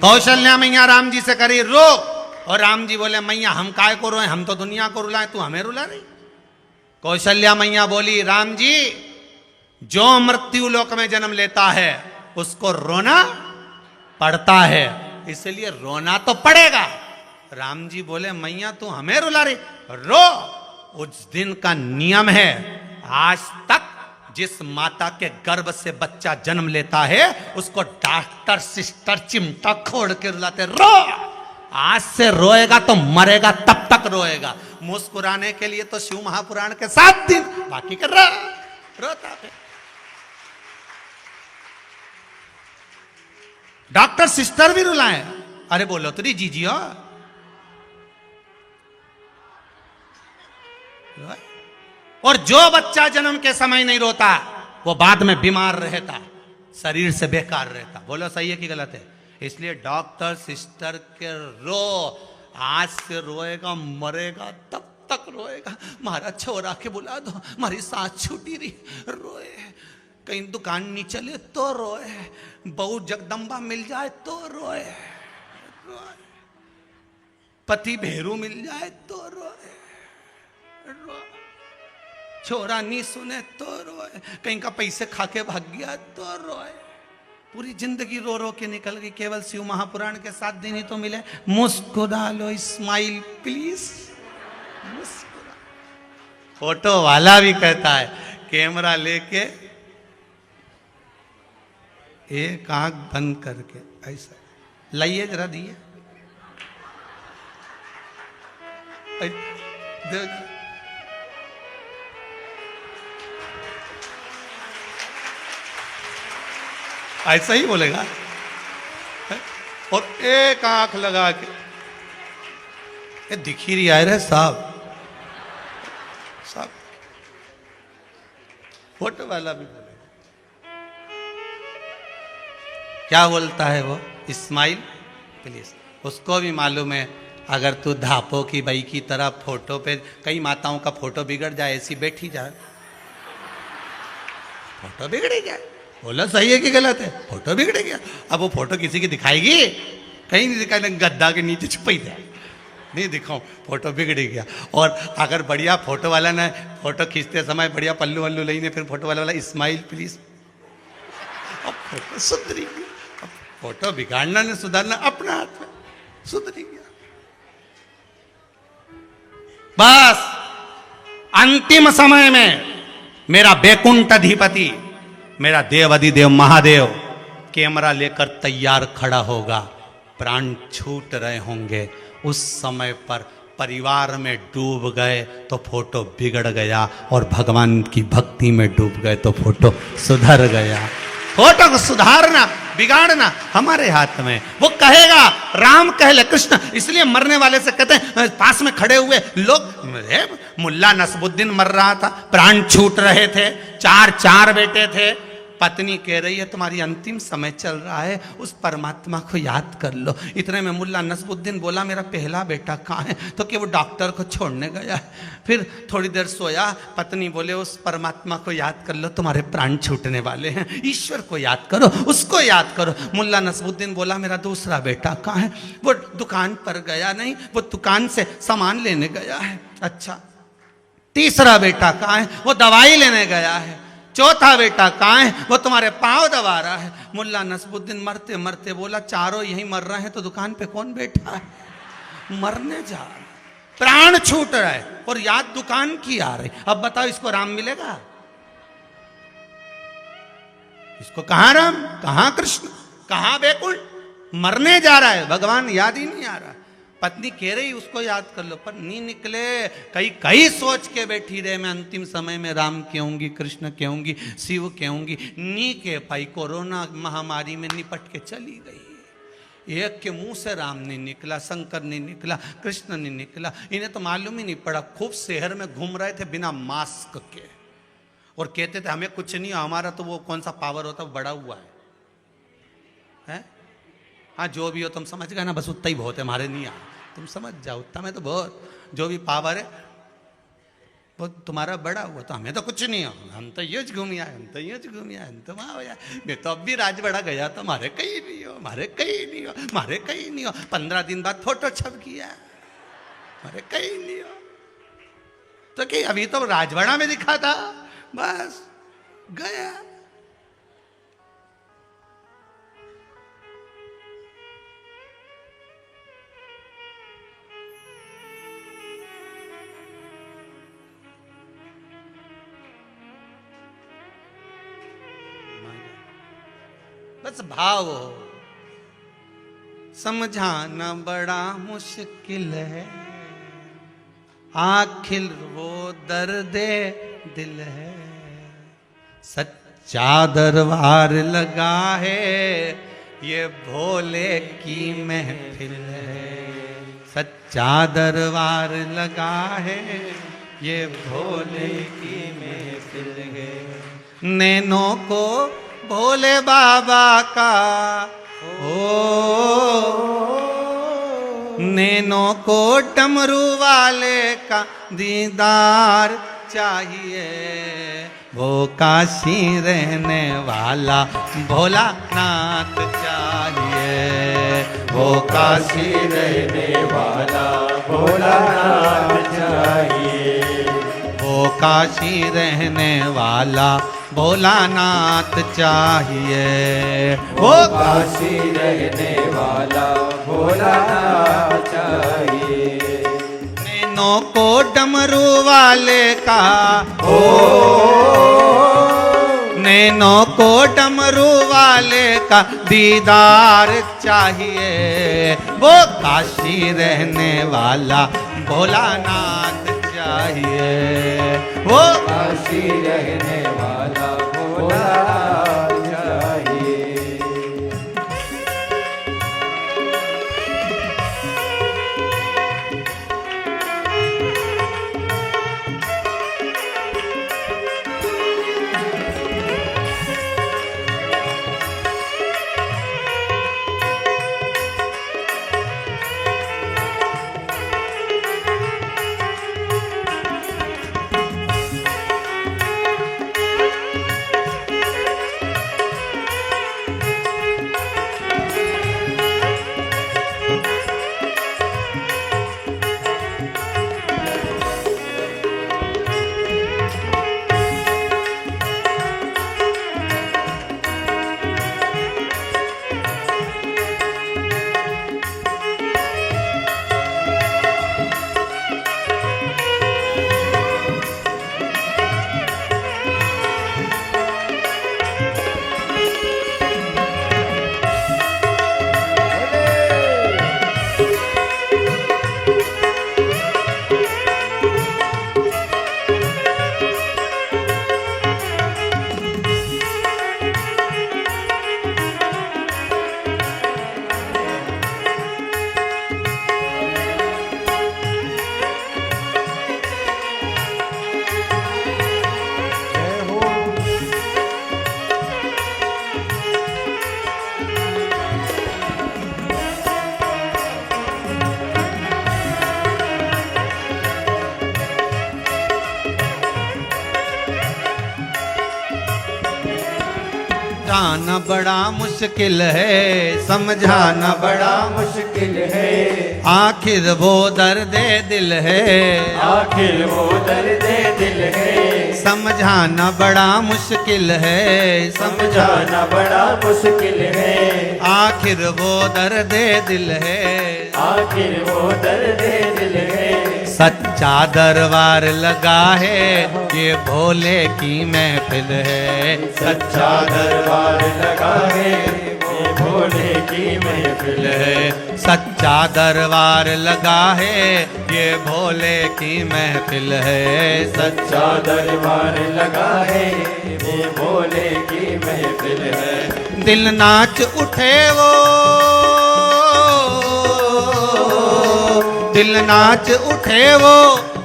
कौशल्या मैया राम जी से करी रो, और राम जी बोले मैया हम काय को रोए, हम तो दुनिया को रुलाए, तू हमें रुला रही। कौशल्या मैया बोली राम जी जो मृत्यु लोक में जन्म लेता है उसको रोना पड़ता है, इसलिए रोना तो पड़ेगा। राम जी बोले मैया तू हमें रुला रही, रो। उस दिन का नियम है, आज तक जिस माता के गर्भ से बच्चा जन्म लेता है उसको डॉक्टर सिस्टर चिमटा खोड़ के रुलाते, रो। आज से रोएगा तो मरेगा तब तक रोएगा। मुस्कुराने के लिए तो शिव महापुराण के 7 दिन, बाकी कर रोता है। डॉक्टर सिस्टर भी रुलाए, अरे बोलो तो जीजियो। और जो बच्चा जन्म के समय नहीं रोता वो बाद में बीमार रहता, शरीर से बेकार रहता। बोलो सही है कि गलत है? इसलिए डॉक्टर सिस्टर के रो, आज से रोएगा मरेगा तब तक रोएगा। मारा छोरा के बुला दो, हमारी सांस छूटी रही, रोए। कहीं दुकान नहीं चले तो रोए, बहू जगदम्बा मिल जाए तो रोए, पति भेरू मिल जाए तो रोए, छोरा नहीं सुने तो रोए, कहीं का पैसे खा के भाग गया तो रोए। पूरी जिंदगी रो रो के निकल गई, केवल शिव महापुराण के 7 दिन ही तो मिले। मुस्कुरा लो, स्माइल प्लीज, मुस्कुरा। फोटो वाला भी कहता है कैमरा लेके एक आंख बंद करके ऐसा लाइए जरा, दिए ऐसा ही बोलेगा, और एक आंख लगा के ये दिख ही रही है साहब, साहब फोटो वाला भी बोलेगा। क्या बोलता है वो? Smile please. उसको भी मालूम है अगर तू धापो की बई की तरह फोटो पे, कई माताओं का फोटो बिगड़ जाए, ऐसी बैठी जाए, फोटो बिगड़ जाए। बोला सही है कि गलत है? फोटो बिगड़ गया। अब वो फोटो किसी की दिखाएगी? कहीं नहीं दिखाई, गद्दा के नीचे छुपाई जाए, नहीं दिखाऊं, फोटो बिगड़ गया। और अगर बढ़िया फोटो वाला ने फोटो खींचते समय बढ़िया पल्लू वल्लू लेने, फिर फोटो वाला स्माइल प्लीज, अब फोटो सुधरी गई। अब फोटो बिगाड़ना ने सुधारना अपना हाथ में, सुधरी गया। बस अंतिम समय में मेरा बैकुंठ अधिपति, मेरा देव अधिदेव महादेव कैमरा लेकर तैयार खड़ा होगा, प्राण छूट रहे होंगे। उस समय पर परिवार में डूब गए तो फोटो बिगड़ गया, और भगवान की भक्ति में डूब गए तो फोटो सुधर गया। फोटो को सुधारना बिगाड़ना हमारे हाथ में। वो कहेगा राम कह ले कृष्ण, इसलिए मरने वाले से कहते हैं, पास में खड़े हुए लोग, मुल्ला नसबुद्दीन मर रहा था, प्राण छूट रहे थे, 4 बेटे थे, पत्नी कह रही है तुम्हारी अंतिम समय चल रहा है, उस परमात्मा को याद कर लो। इतने में मुल्ला नसबुद्दीन बोला मेरा पहला बेटा कहाँ है? तो कि वो डॉक्टर को छोड़ने गया है। फिर थोड़ी देर सोया, पत्नी बोले उस परमात्मा को याद कर लो, तुम्हारे प्राण छूटने वाले हैं, ईश्वर को याद करो, उसको याद करो। मुल्ला नसबुद्दीन बोला मेरा दूसरा बेटा कहाँ है? वो दुकान पर गया नहीं, वो दुकान से सामान लेने गया है। अच्छा, तीसरा बेटा कहाँ है? वो दवाई लेने गया है। चौथा बेटा कहाँ है? वो तुम्हारे पांव दबा रहा है। मुल्ला नसरुद्दीन मरते मरते बोला, चारों यहीं मर रहे हैं तो दुकान पे कौन बैठा है? मरने जा रहा, प्राण छूट रहा है और याद दुकान की आ रही। अब बताओ इसको राम मिलेगा? इसको कहां राम, कहां कृष्ण, कहां वैकुंठ? मरने जा रहा है, भगवान याद ही नहीं आ रहा। पत्नी कह रही उसको याद कर लो, पर नहीं निकले। कई कई सोच के बैठी रहे, मैं अंतिम समय में राम कहूंगी, कृष्ण कहूंगी, शिव कहूंगी, नी के पाई। कोरोना महामारी में निपट के चली गई। एक के मुंह से राम नहीं निकला, शंकर नहीं निकला, कृष्ण नहीं निकला। इन्हें तो मालूम ही नहीं पड़ा। खूब शहर में घूम रहे थे बिना मास्क के और कहते थे हमें कुछ नहीं, हमारा तो वो कौन सा पावर होता है बड़ा हुआ है? हाँ जो भी हो तुम समझ गए ना, बस उतना ही बहुत है, हमारे नहीं आ, तुम समझ जाओ उतना में तो बहुत, जो भी पावर है वो तुम्हारा बड़ा हुआ, तो हमें तो कुछ नहीं हो, हम तो ये घूम आए, हम तो ये घूम आए, हम तो वहाँ हो जाए। मैं तो अब भी राजवाड़ा गया तो हमारे कहीं नहीं हो, हमारे कहीं नहीं हो, हमारे कहीं नहीं हो। 15 दिन बाद फोटो छप किया, हमारे कहीं नहीं हो। तो कि अभी तो राजवाड़ा में दिखा था, बस गया। बस भाव समझाना बड़ा मुश्किल है, आखिर वो दर्दे दिल है। सच्चा दरबार लगा है, ये भोले की महफिल है। सच्चा दरबार लगा है, ये भोले की महफिल है। नैनों को भोले बाबा का, नैनों को डमरू वाले का दीदार चाहिए। वो काशी रहने वाला भोलानाथ चाहिए। वो काशी रहने वाला भोलानाथ चाहिए। वो काशी रहने वाला भोलानाथ चाहिए। वो काशी रहने वाला भोलानाथ चाहिए। नैनों को डमरू वाले का, नैनों को डमरू वाले का दीदार चाहिए। वो काशी रहने वाला भोलानाथ चाहिए। वो काशी रहने वाला भोलानाथ चाहिए। समझाना बड़ा मुश्किल है, समझाना बड़ा मुश्किल है, आखिर वो दर्द दिल है, आखिर वो दर्द दिल है, समझाना बड़ा मुश्किल है, समझाना बड़ा मुश्किल है, आखिर वो दर्द दिल है, आखिर वो दर्द दिल है। सच्चा दरबार लगा है, ये भोले की महफिल है, सच्चा दरबार लगा है, ये भोले की महफिल है, सच्चा दरबार लगा है, ये भोले की महफिल है, सच्चा दरबार लगा है, ये भोले की महफिल है। दिल नाच उठे वो, दिल नाच उठे वो,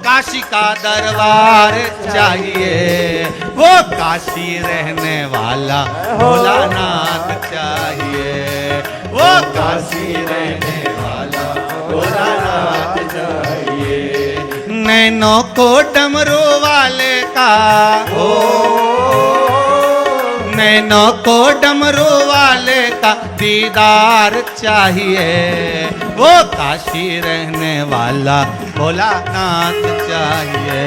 काशी का दरबार चाहिए, वो काशी रहने वाला भोलानाथ चाहिए, वो काशी रहने वाला भोलानाथ चाहिए। नैनों को डमरू वाले का, ओ नैनों को डमरू वाले का दीदार चाहिए, वो काशी रहने वाला भोलानाथ चाहिए,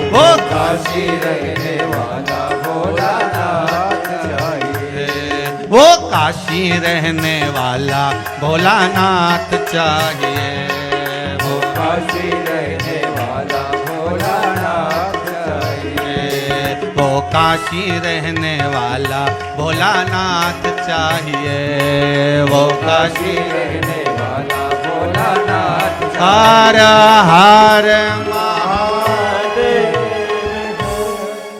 वो काशी रहने वाला भोलानाथ चाहिए, वो काशी रहने वाला भोलानाथ चाहिए, वो काशी रहने वाला भोलानाथ चाहिए, वो काशी रहने वाला भोलानाथ चाहिए, वो काशी काशी रहने वाला भोलानाथ हर हर महादेव।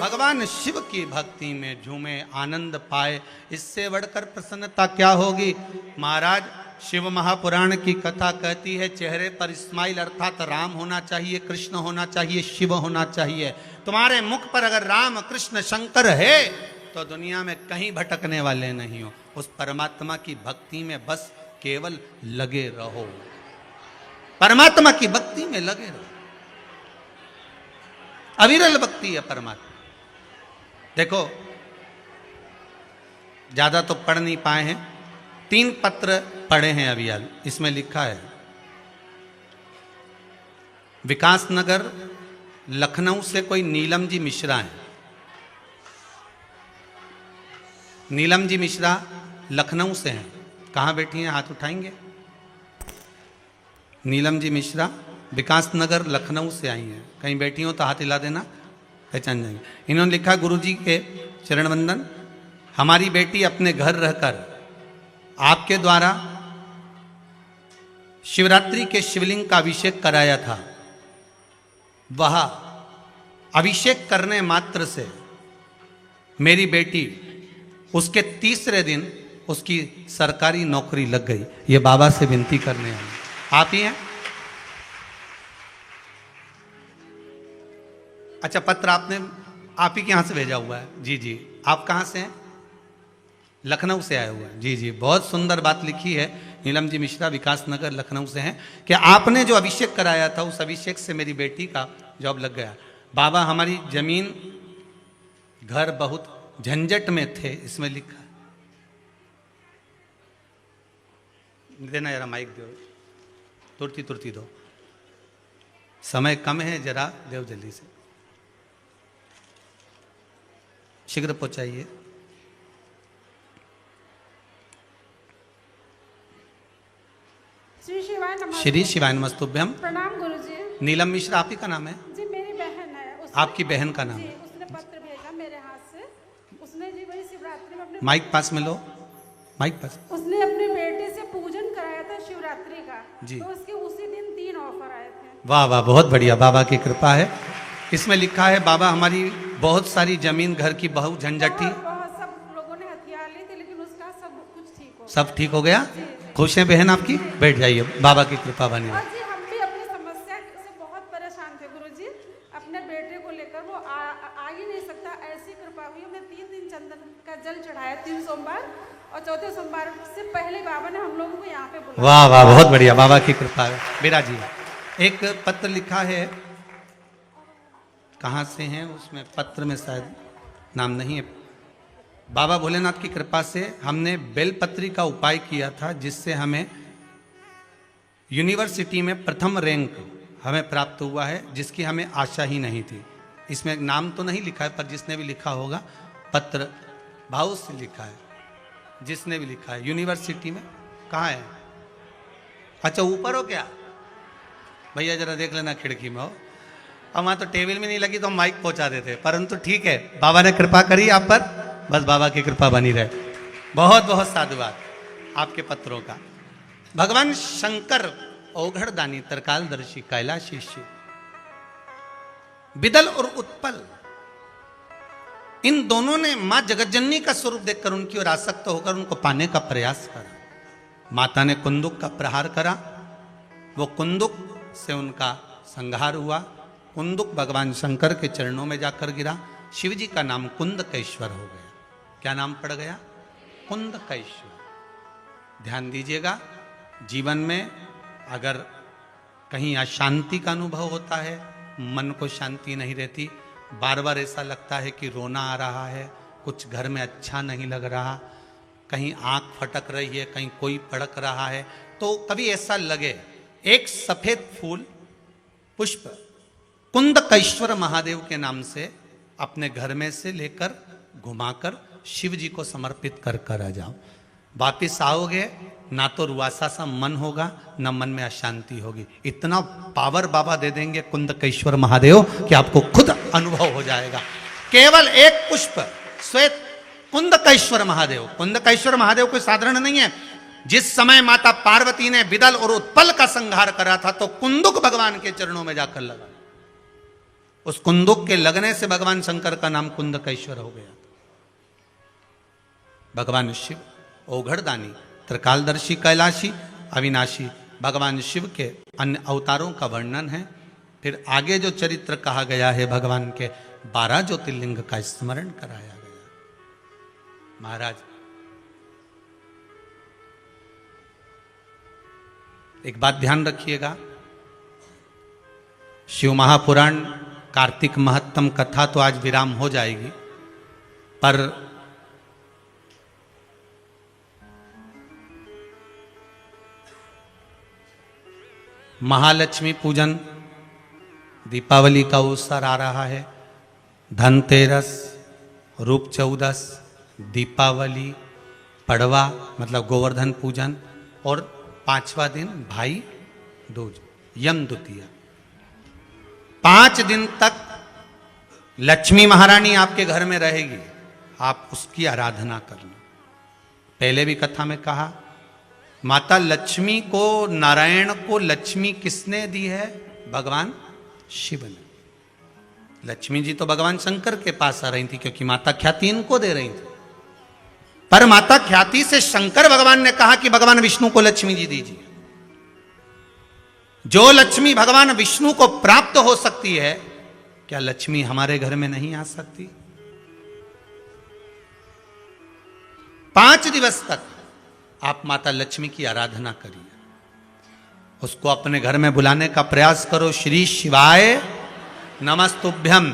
भगवान शिव की भक्ति में झूमे, आनंद पाए, इससे बढ़कर प्रसन्नता क्या होगी। महाराज शिव महापुराण की कथा कहती है, चेहरे पर स्माइल अर्थात राम होना चाहिए, कृष्ण होना चाहिए, शिव होना चाहिए। तुम्हारे मुख पर अगर राम कृष्ण शंकर है तो दुनिया में कहीं भटकने वाले नहीं हो। उस परमात्मा की भक्ति में बस केवल लगे रहो, परमात्मा की भक्ति में लगे रहो। अविरल भक्ति है परमात्मा। देखो, ज्यादा तो पढ़ नहीं पाए हैं, 3 पत्र पढ़े हैं अभी। इसमें लिखा है, विकास नगर लखनऊ से कोई नीलम जी मिश्रा हैं। नीलम जी मिश्रा लखनऊ से हैं। कहाँ बैठी हैं, हाथ उठाएंगे। नीलम जी मिश्रा विकास नगर लखनऊ से आई हैं। कहीं बैठी हो तो हाथ हिला देना, पहचान जाएंगे। इन्होंने लिखा, गुरुजी के चरण वंदन। हमारी बेटी अपने घर रहकर आपके द्वारा शिवरात्रि के शिवलिंग का अभिषेक कराया था। वह अभिषेक करने मात्र से मेरी बेटी उसके तीसरे दिन उसकी सरकारी नौकरी लग गई। ये बाबा से विनती करने आई। आप ही हैं? अच्छा, पत्र आपने आप ही के यहाँ से भेजा हुआ है? जी जी। आप कहाँ से हैं? लखनऊ से आए हुए हैं। जी जी, बहुत सुंदर बात लिखी है। नीलम जी मिश्रा विकास नगर लखनऊ से हैं कि आपने जो अभिषेक कराया था उस अभिषेक से मेरी बेटी का जॉब लग गया। बाबा, हमारी जमीन घर बहुत झंझट में थे, इसमें लिखा। देना जरा माइक, दो तुरती तुरती दो, समय कम है, जरा देव जल्दी से, शीघ्र पहुंचाइए। श्री शिवाय नमस्ते। श्री शिवाय नमस्तुभ्यम। प्रणाम गुरुजी। नीलम मिश्रा आप ही का नाम है? जी, मेरी बहन है। आपकी बहन का नाम जी, है? उसने पत्र भेजा मेरे हाथ से। उसने जी वही शिवरात्रि में अपने माइक पास में लो, माइक पास। उसने अपने बेटे से पूजन कराया था शिवरात्रि का। जी। तो उसके उसी दिन 3 ऑफर आए थे। वाह वाह, बहुत बढ़िया, बाबा की कृपा है। इसमें लिखा है, बाबा हमारी बहुत सारी जमीन घर की बहुत झंझट थी, बहुत सब लोगों ने हथियार ली थी, लेकिन उसका सब कुछ ठीक हो गया। सब ठीक हो गया। खुश है बहन आपकी? बैठ जाइए, बाबा की कृपा बनी और रहे। जी, हम भी अपनी समस्या से बहुत परेशान थे गुरुजी। अपने बेटे को लेकर वो आ ही नहीं सकता, ऐसी कृपा हुई। हमने 3 दिन चंदन का जल चढ़ाया, 3 सोमवार, और 4थे सोमवार से पहले बाबा ने हम लोगों को यहाँ पे बुलाया। वाह वाह, बहुत बढ़िया, बाबा की कृपा है। मेरा जी एक पत्र लिखा है, कहाँ से हैं उसमें पत्र में शायद नाम नहीं है। बाबा भोलेनाथ की कृपा से हमने बेलपत्री का उपाय किया था, जिससे हमें यूनिवर्सिटी में प्रथम रैंक हमें प्राप्त हुआ है, जिसकी हमें आशा ही नहीं थी। इसमें नाम तो नहीं लिखा है, पर जिसने भी लिखा होगा पत्र भाव से लिखा है, जिसने भी लिखा है। यूनिवर्सिटी में कहाँ है? अच्छा ऊपर हो क्या भैया, जरा देख लेना खिड़की में हो। अब वहाँ तो टेबल में नहीं लगी तो हम माइक पहुंचा देते, परंतु ठीक है, बाबा ने कृपा करी आप पर, बस बाबा की कृपा बनी रहे। बहुत बहुत साधुवाद आपके पत्रों का। भगवान शंकर औघड़दानी, त्रिकालदर्शी, कैलाशी शिव, बिदल और उत्पल, इन दोनों ने मां जगतजननी का स्वरूप देखकर उनकी ओर आसक्त होकर उनको पाने का प्रयास करा। माता ने कुंदुक का प्रहार करा, वो कुंदुक से उनका संहार हुआ। कुंदुक भगवान शंकर के चरणों में जाकर गिरा। शिव जी का नाम कुंदकेश्वर हो गया। क्या नाम पड़ गया? कुंदकेश्वर। ध्यान दीजिएगा, जीवन में अगर कहीं अशांति का अनुभव होता है, मन को शांति नहीं रहती, बार बार ऐसा लगता है कि रोना आ रहा है, कुछ घर में अच्छा नहीं लग रहा, कहीं आंख फटक रही है, कहीं कोई पड़क रहा है, तो कभी ऐसा लगे एक सफेद फूल पुष्प कुंदकेश्वर महादेव के नाम से अपने घर में से लेकर घुमाकर शिव जी को समर्पित कर कर आ जाओ। वापिस आओगे ना तो रुआसा सा मन होगा, ना मन में अशांति होगी। इतना पावर बाबा दे देंगे कुंदकेश्वर महादेव कि आपको खुद अनुभव हो जाएगा। केवल एक पुष्प श्वेत कुंदकेश्वर महादेव। कुंदकेश्वर महादेव कोई साधारण नहीं है। जिस समय माता पार्वती ने बिदल और उत्पल का संहार करा था तो कुंदुक भगवान के चरणों में जाकर लगा। उस कुंदुक के लगने से भगवान शंकर का नाम कुंदकेश्वर हो गया। भगवान शिव औघड़दानी, त्रिकालदर्शी, कैलाशी, अविनाशी, भगवान शिव के अन्य अवतारों का वर्णन है। फिर आगे जो चरित्र कहा गया है, भगवान के 12 ज्योतिर्लिंग का स्मरण कराया गया। महाराज एक बात ध्यान रखिएगा, शिव महापुराण कार्तिक महत्तम कथा तो आज विराम हो जाएगी, पर महालक्ष्मी पूजन, दीपावली का अवसर आ रहा है, धनतेरस, रूप चौदस, दीपावली, पड़वा मतलब गोवर्धन पूजन, और 5वां दिन भाई दूज, यम द्वितीया। 5 दिन तक लक्ष्मी महारानी आपके घर में रहेगी, आप उसकी आराधना करना। पहले भी कथा में कहा, माता लक्ष्मी को, नारायण को लक्ष्मी किसने दी है? भगवान शिव ने। लक्ष्मी जी तो भगवान शंकर के पास आ रही थी, क्योंकि माता ख्याति इनको दे रही थी, पर माता ख्याति से शंकर भगवान ने कहा कि भगवान विष्णु को लक्ष्मी जी दीजिए। जो लक्ष्मी भगवान विष्णु को प्राप्त हो सकती है, क्या लक्ष्मी हमारे घर में नहीं आ सकती? 5 दिवस तक आप माता लक्ष्मी की आराधना करिए, उसको अपने घर में बुलाने का प्रयास करो। श्री शिवाय नमस्तुभ्यम।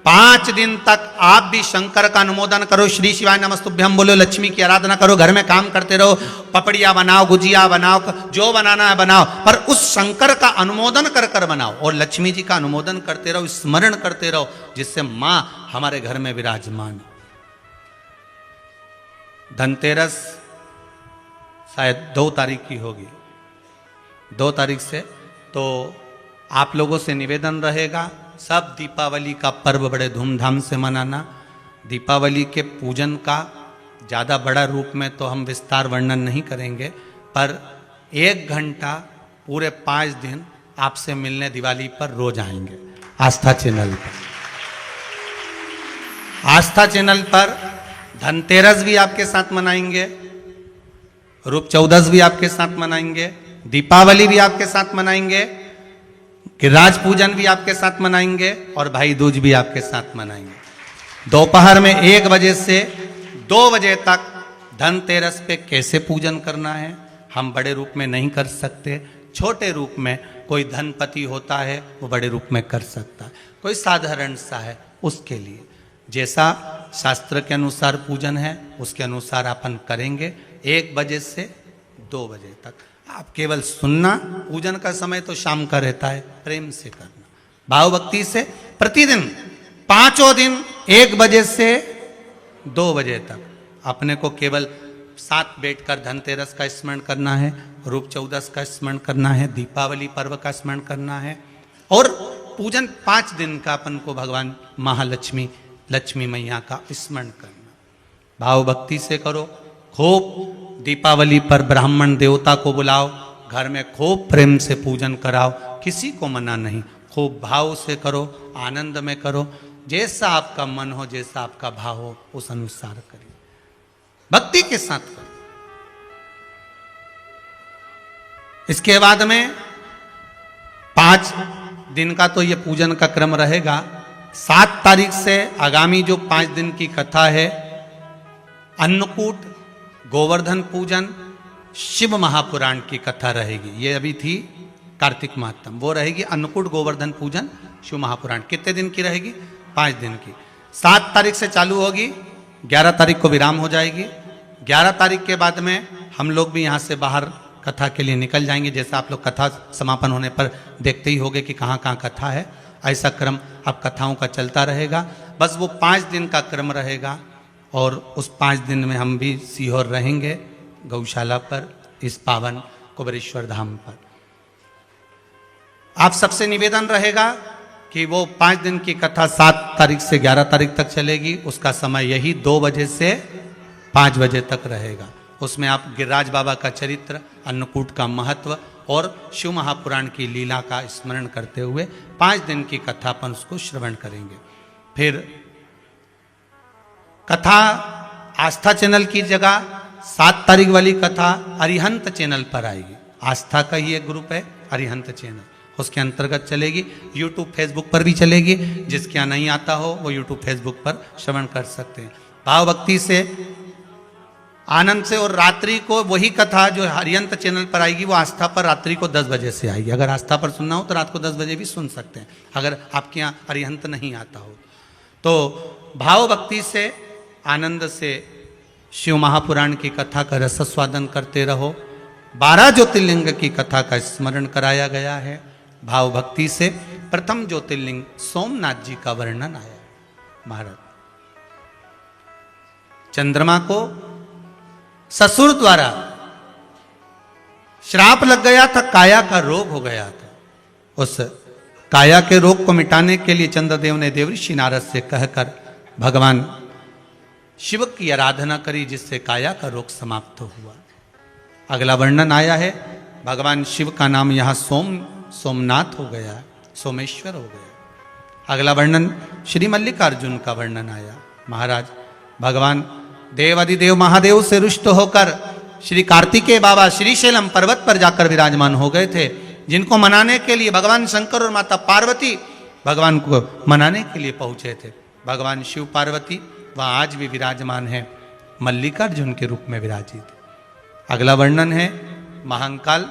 5 दिन तक आप भी शंकर का अनुमोदन करो, श्री शिवाय नमस्तुभ्यम बोलो, लक्ष्मी की आराधना करो, घर में काम करते रहो, पपड़िया बनाओ, गुजिया बनाओ, जो बनाना है बनाओ, पर उस शंकर का अनुमोदन कर कर बनाओ, और लक्ष्मी जी का अनुमोदन करते रहो, स्मरण करते रहो, जिससे मां हमारे घर में विराजमान। धनतेरस शायद 2 तारीख की होगी, 2 तारीख से, तो आप लोगों से निवेदन रहेगा, सब दीपावली का पर्व बड़े धूमधाम से मनाना। दीपावली के पूजन का ज़्यादा बड़ा रूप में तो हम विस्तार वर्णन नहीं करेंगे, पर 1 घंटा पूरे 5 दिन आपसे मिलने दिवाली पर रोज आएंगे आस्था चैनल पर। आस्था चैनल पर धनतेरस भी आपके साथ मनाएंगे, रूप चौदस भी आपके साथ मनाएंगे, दीपावली भी आपके साथ मनाएंगे, गिरिराज पूजन भी आपके साथ मनाएंगे, और भाई दूज भी आपके साथ मनाएंगे। दोपहर में 1 बजे से 2 बजे तक धनतेरस पे कैसे पूजन करना है हम बड़े रूप में नहीं कर सकते, छोटे रूप में कोई धनपति होता है वो बड़े रूप में कर सकता है, कोई साधारण सा है उसके लिए जैसा शास्त्र के अनुसार पूजन है उसके अनुसार अपन करेंगे। 1 बजे से 2 बजे तक आप केवल सुनना, पूजन का समय तो शाम का रहता है, प्रेम से करना, भाव भक्ति से प्रतिदिन 5 दिन 1 बजे से 2 बजे तक अपने को केवल साथ बैठकर धनतेरस का स्मरण करना है, रूप चौदस का स्मरण करना है, दीपावली पर्व का स्मरण करना है, और पूजन 5 दिन का अपन को भगवान महालक्ष्मी लक्ष्मी मैया का स्मरण करना। भाव भक्ति से करो, खूब दीपावली पर ब्राह्मण देवता को बुलाओ, घर में खूब प्रेम से पूजन कराओ, किसी को मना नहीं, खूब भाव से करो, आनंद में करो, जैसा आपका मन हो, जैसा आपका भाव हो उस अनुसार करिए, भक्ति के साथ करो। इसके बाद में 5 दिन का तो ये पूजन का क्रम रहेगा। 7 तारीख से आगामी जो 5 दिन की कथा है, अन्नकूट, गोवर्धन पूजन, शिव महापुराण की कथा रहेगी। ये अभी थी कार्तिक महात्म, वो रहेगी अन्नकूट, गोवर्धन पूजन, शिव महापुराण। कितने दिन की रहेगी? 5 दिन की। 7 तारीख से चालू होगी, 11 तारीख को विराम हो जाएगी। 11 तारीख के बाद में हम लोग भी यहाँ से बाहर कथा के लिए निकल जाएंगे। जैसा आप लोग कथा समापन होने पर देखते ही होंगे कि कहाँ कहाँ कथा है, ऐसा क्रम अब कथाओं का चलता रहेगा। बस वो 5 दिन का क्रम रहेगा, और उस 5 दिन में हम भी सीहोर रहेंगे गौशाला पर, इस पावन कुबेरेश्वर धाम पर। आप सबसे निवेदन रहेगा कि वो 5 दिन की कथा 7 तारीख से 11 तारीख तक चलेगी। उसका समय यही 2 बजे से 5 बजे तक रहेगा। उसमें आप गिरिराज बाबा का चरित्र, अन्नकूट का महत्व और शिव महापुराण की लीला का स्मरण करते हुए 5 दिन की कथा पर उसको श्रवण करेंगे। फिर कथा आस्था चैनल की जगह 7 तारीख वाली कथा अरिहंत चैनल पर आएगी। आस्था का ही एक ग्रुप है अरिहंत चैनल, उसके अंतर्गत चलेगी। यूट्यूब फेसबुक पर भी चलेगी, जिसके यहाँ नहीं आता हो वो यूट्यूब फेसबुक पर श्रवण कर सकते हैं। भाव भक्ति से, आनंद से। और रात्रि को वही कथा जो हरियंत चैनल पर आएगी वो आस्था पर रात्रि को 10 बजे से आएगी। अगर आस्था पर सुनना हो तो रात को 10 बजे भी सुन सकते हैं, अगर आपके यहाँ हरिहंत नहीं आता हो तो। भाव भक्ति से, आनंद से शिव महापुराण की कथा का रसस्वादन करते रहो। 12 ज्योतिर्लिंग की कथा का स्मरण कराया गया है। भाव भक्ति से प्रथम ज्योतिर्लिंग सोमनाथ जी का वर्णन आया। महाराज चंद्रमा को ससुर द्वारा श्राप लग गया था, काया का रोग हो गया था। उस काया के रोग को मिटाने के लिए चंद्रदेव ने देवऋषि नारद से कहकर भगवान शिव की आराधना करी, जिससे काया का रोग समाप्त हुआ। अगला वर्णन आया है, भगवान शिव का नाम यहाँ सोमनाथ हो गया, सोमेश्वर हो गया। अगला वर्णन श्री मल्लिकार्जुन का वर्णन आया। महाराज भगवान देवादिदेव महादेव से रुष्ट होकर श्री कार्तिकेय बाबा श्रीशैलम पर्वत पर जाकर विराजमान हो गए थे, जिनको मनाने के लिए भगवान शंकर और माता पार्वती भगवान को मनाने के लिए पहुंचे थे। भगवान शिव पार्वती वह आज भी विराजमान है, मल्लिकार्जुन के रूप में विराजित। अगला वर्णन है महाकाल।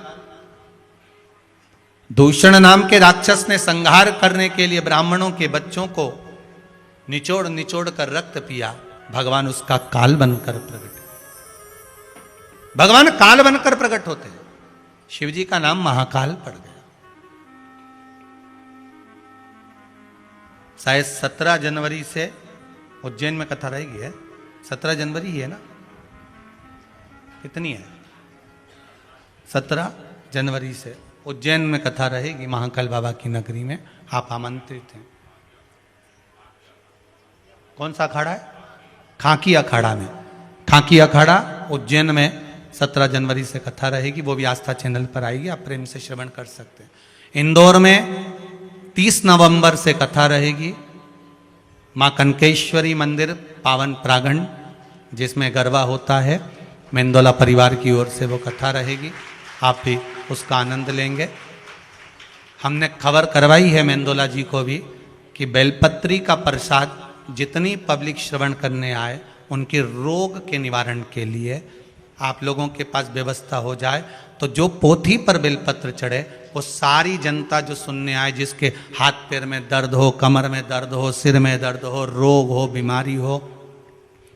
दूषण नाम के राक्षस ने संहार करने के लिए ब्राह्मणों के बच्चों को निचोड़ निचोड़ कर रक्त पिया। भगवान उसका काल बनकर प्रकट, भगवान काल बनकर प्रकट होते हैं। शिव जी का नाम महाकाल पड़ गया। शायद 17 जनवरी से उज्जैन में कथा रहेगी है। 17 जनवरी ही है ना, कितनी है? 17 जनवरी से उज्जैन में कथा रहेगी महाकाल बाबा की नगरी में। आप आमंत्रित हैं। कौन सा अखाड़ा है? खाकी अखाड़ा में। खाकी अखाड़ा उज्जैन में 17 जनवरी से कथा रहेगी, वो भी आस्था चैनल पर आएगी, आप प्रेम से श्रवण कर सकते हैं। इंदौर में 30 नवंबर से कथा रहेगी, माँ कनकेश्वरी मंदिर पावन प्रांगण जिसमें गरबा होता है, मेंदोला परिवार की ओर से वो कथा रहेगी, आप भी उसका आनंद लेंगे। हमने खबर करवाई है मेंदोला जी को भी कि बेलपत्री का प्रसाद जितनी पब्लिक श्रवण करने आए उनके रोग के निवारण के लिए आप लोगों के पास व्यवस्था हो जाए, तो जो पोथी पर बेलपत्र चढ़े वो सारी जनता जो सुनने आए, जिसके हाथ पैर में दर्द हो, कमर में दर्द हो, सिर में दर्द हो, रोग हो, बीमारी हो,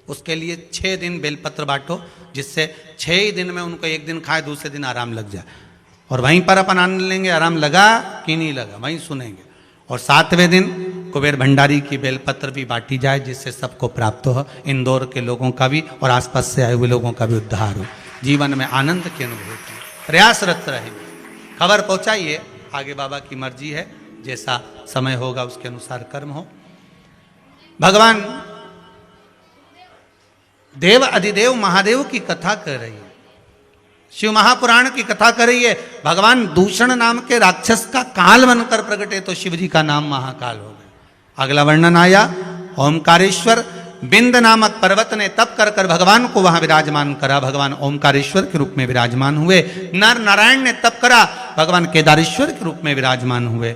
उसके लिए 6 दिन बेलपत्र बांटो, जिससे 6 ही दिन में उनको एक दिन खाए, दूसरे दिन आराम लग जाए। और वहीं पर अपन आनंद लेंगे, आराम लगा कि नहीं लगा वहीं सुनेंगे। और 7वें दिन कुबेर भंडारी की बेलपत्र भी बांटी जाए, जिससे सबको प्राप्त हो, इंदौर के लोगों का भी और आसपास से आए हुए लोगों का भी उद्धार हो, जीवन में आनंद की अनुभूति, प्रयासरत रहे। खबर पहुंचाइए, आगे बाबा की मर्जी है, जैसा समय होगा उसके अनुसार कर्म हो। भगवान देव अधिदेव महादेव की कथा कर रही है, शिव महापुराण की कथा कर रही है। भगवान दूषण नाम के राक्षस का काल बनकर प्रकटे तो शिव जी का नाम महाकाल हो गया। अगला वर्णन आया, ओमकारेश्वर बिंद नामक पर्वत ने तप कर कर भगवान को वहां विराजमान करा, भगवान ओमकारेश्वर के रूप में विराजमान हुए। नर नारायण ने तप करा, भगवान केदारेश्वर के रूप में विराजमान हुए।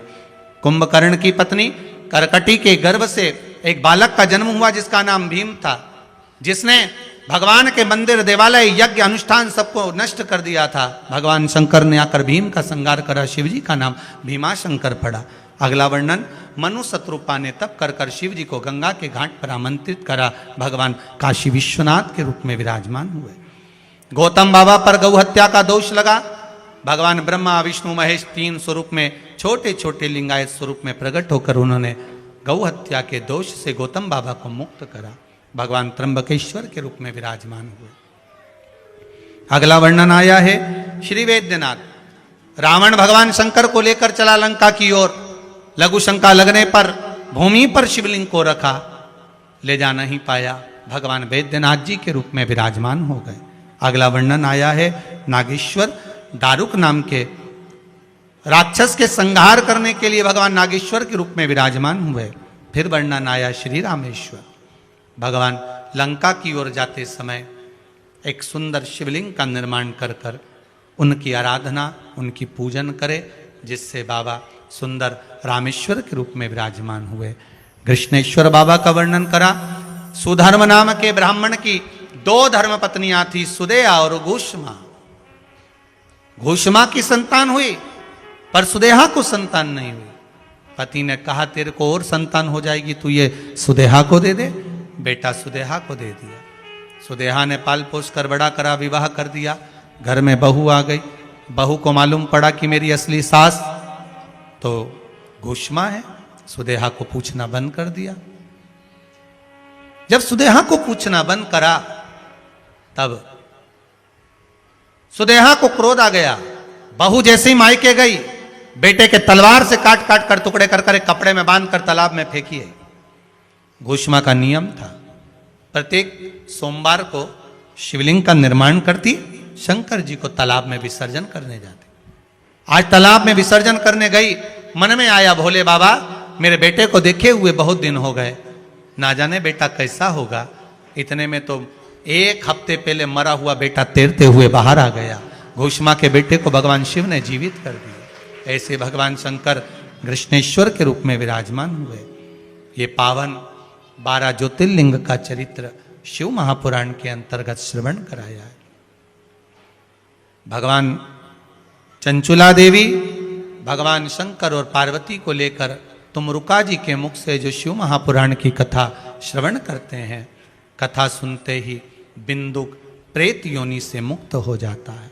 कुंभकर्ण की पत्नी करकटी के गर्भ से एक बालक का जन्म हुआ जिसका नाम भीम था, जिसने भगवान के मंदिर, देवालय, यज्ञ, अनुष्ठान सबको नष्ट कर दिया था। भगवान शंकर ने आकर भीम का संहार करा, शिव जी का नाम भीमा शंकर पड़ा। अगला वर्णन, मनु शत्रुपा ने तप कर कर शिव जी को गंगा के घाट पर आमंत्रित करा, भगवान काशी विश्वनाथ के रूप में विराजमान हुए। गौतम बाबा पर गौ हत्या का दोष लगा, भगवान ब्रह्मा विष्णु महेश 3 स्वरूप में, छोटे छोटे लिंगायत स्वरूप में प्रकट होकर उन्होंने गौ हत्या के दोष से गौतम बाबा को मुक्त करा, भगवान त्र्यंबकेश्वर के रूप में विराजमान हुए। अगला वर्णन आया है श्री वैद्यनाथ, रावण भगवान शंकर को लेकर चला लंका की ओर, लघु शंका लगने पर भूमि पर शिवलिंग को रखा, ले जा नहीं पाया, भगवान वैद्यनाथ जी के रूप में विराजमान हो गए। अगला वर्णन आया है नागेश्वर, दारुक नाम के राक्षस के संहार करने के लिए भगवान नागेश्वर के रूप में विराजमान हुए। फिर वर्णन आया श्री रामेश्वर, भगवान लंका की ओर जाते समय एक सुंदर शिवलिंग का निर्माण कर कर उनकी आराधना, उनकी पूजन करे, जिससे बाबा सुंदर रामेश्वर के रूप में विराजमान हुए। कृष्णेश्वर बाबा का वर्णन करा, सुधर्म नाम के ब्राह्मण की 2 धर्म पत्नियां थी, सुदेहा और घूष्मा। घूष्मा की संतान हुई पर सुदेहा को संतान नहीं हुई। पति ने कहा तेरे को और संतान हो जाएगी, तू ये सुदेहा को दे दे। बेटा सुदेहा को दे दिया। सुदेहा ने पाल पोस कर बड़ा करा, विवाह कर दिया। घर में बहू आ गई, बहू को मालूम पड़ा कि मेरी असली सास तो घूष्मा है। सुदेहा को पूछना बंद कर दिया। जब सुदेहा को पूछना बंद करा तब सुदेहा को क्रोध आ गया। बहू जैसे ही मायके गई, बेटे के तलवार से काट काट कर टुकड़े कर कर एक कपड़े में बांध कर तालाब में फेंकी है। घूष्मा का नियम था, प्रत्येक सोमवार को शिवलिंग का निर्माण करती, शंकर जी को तालाब में विसर्जन करने जाती। आज तालाब में विसर्जन करने गई, मन में आया भोले बाबा मेरे बेटे को देखे हुए बहुत दिन हो गए, ना जाने बेटा कैसा होगा। इतने में तो 1 हफ्ते पहले मरा हुआ बेटा तैरते हुए बाहर आ गया। घूष्मा के बेटे को भगवान शिव ने जीवित कर दिया। ऐसे भगवान शंकर कृष्णेश्वर के रूप में विराजमान हुए। ये पावन 12 ज्योतिर्लिंग का चरित्र शिव महापुराण के अंतर्गत श्रवण कराया है। भगवान चंचुला देवी भगवान शंकर और पार्वती को लेकर तुमरुका जी के मुख से जो शिव महापुराण की कथा श्रवण करते हैं, कथा सुनते ही बिंदुक प्रेत योनि से मुक्त हो जाता है।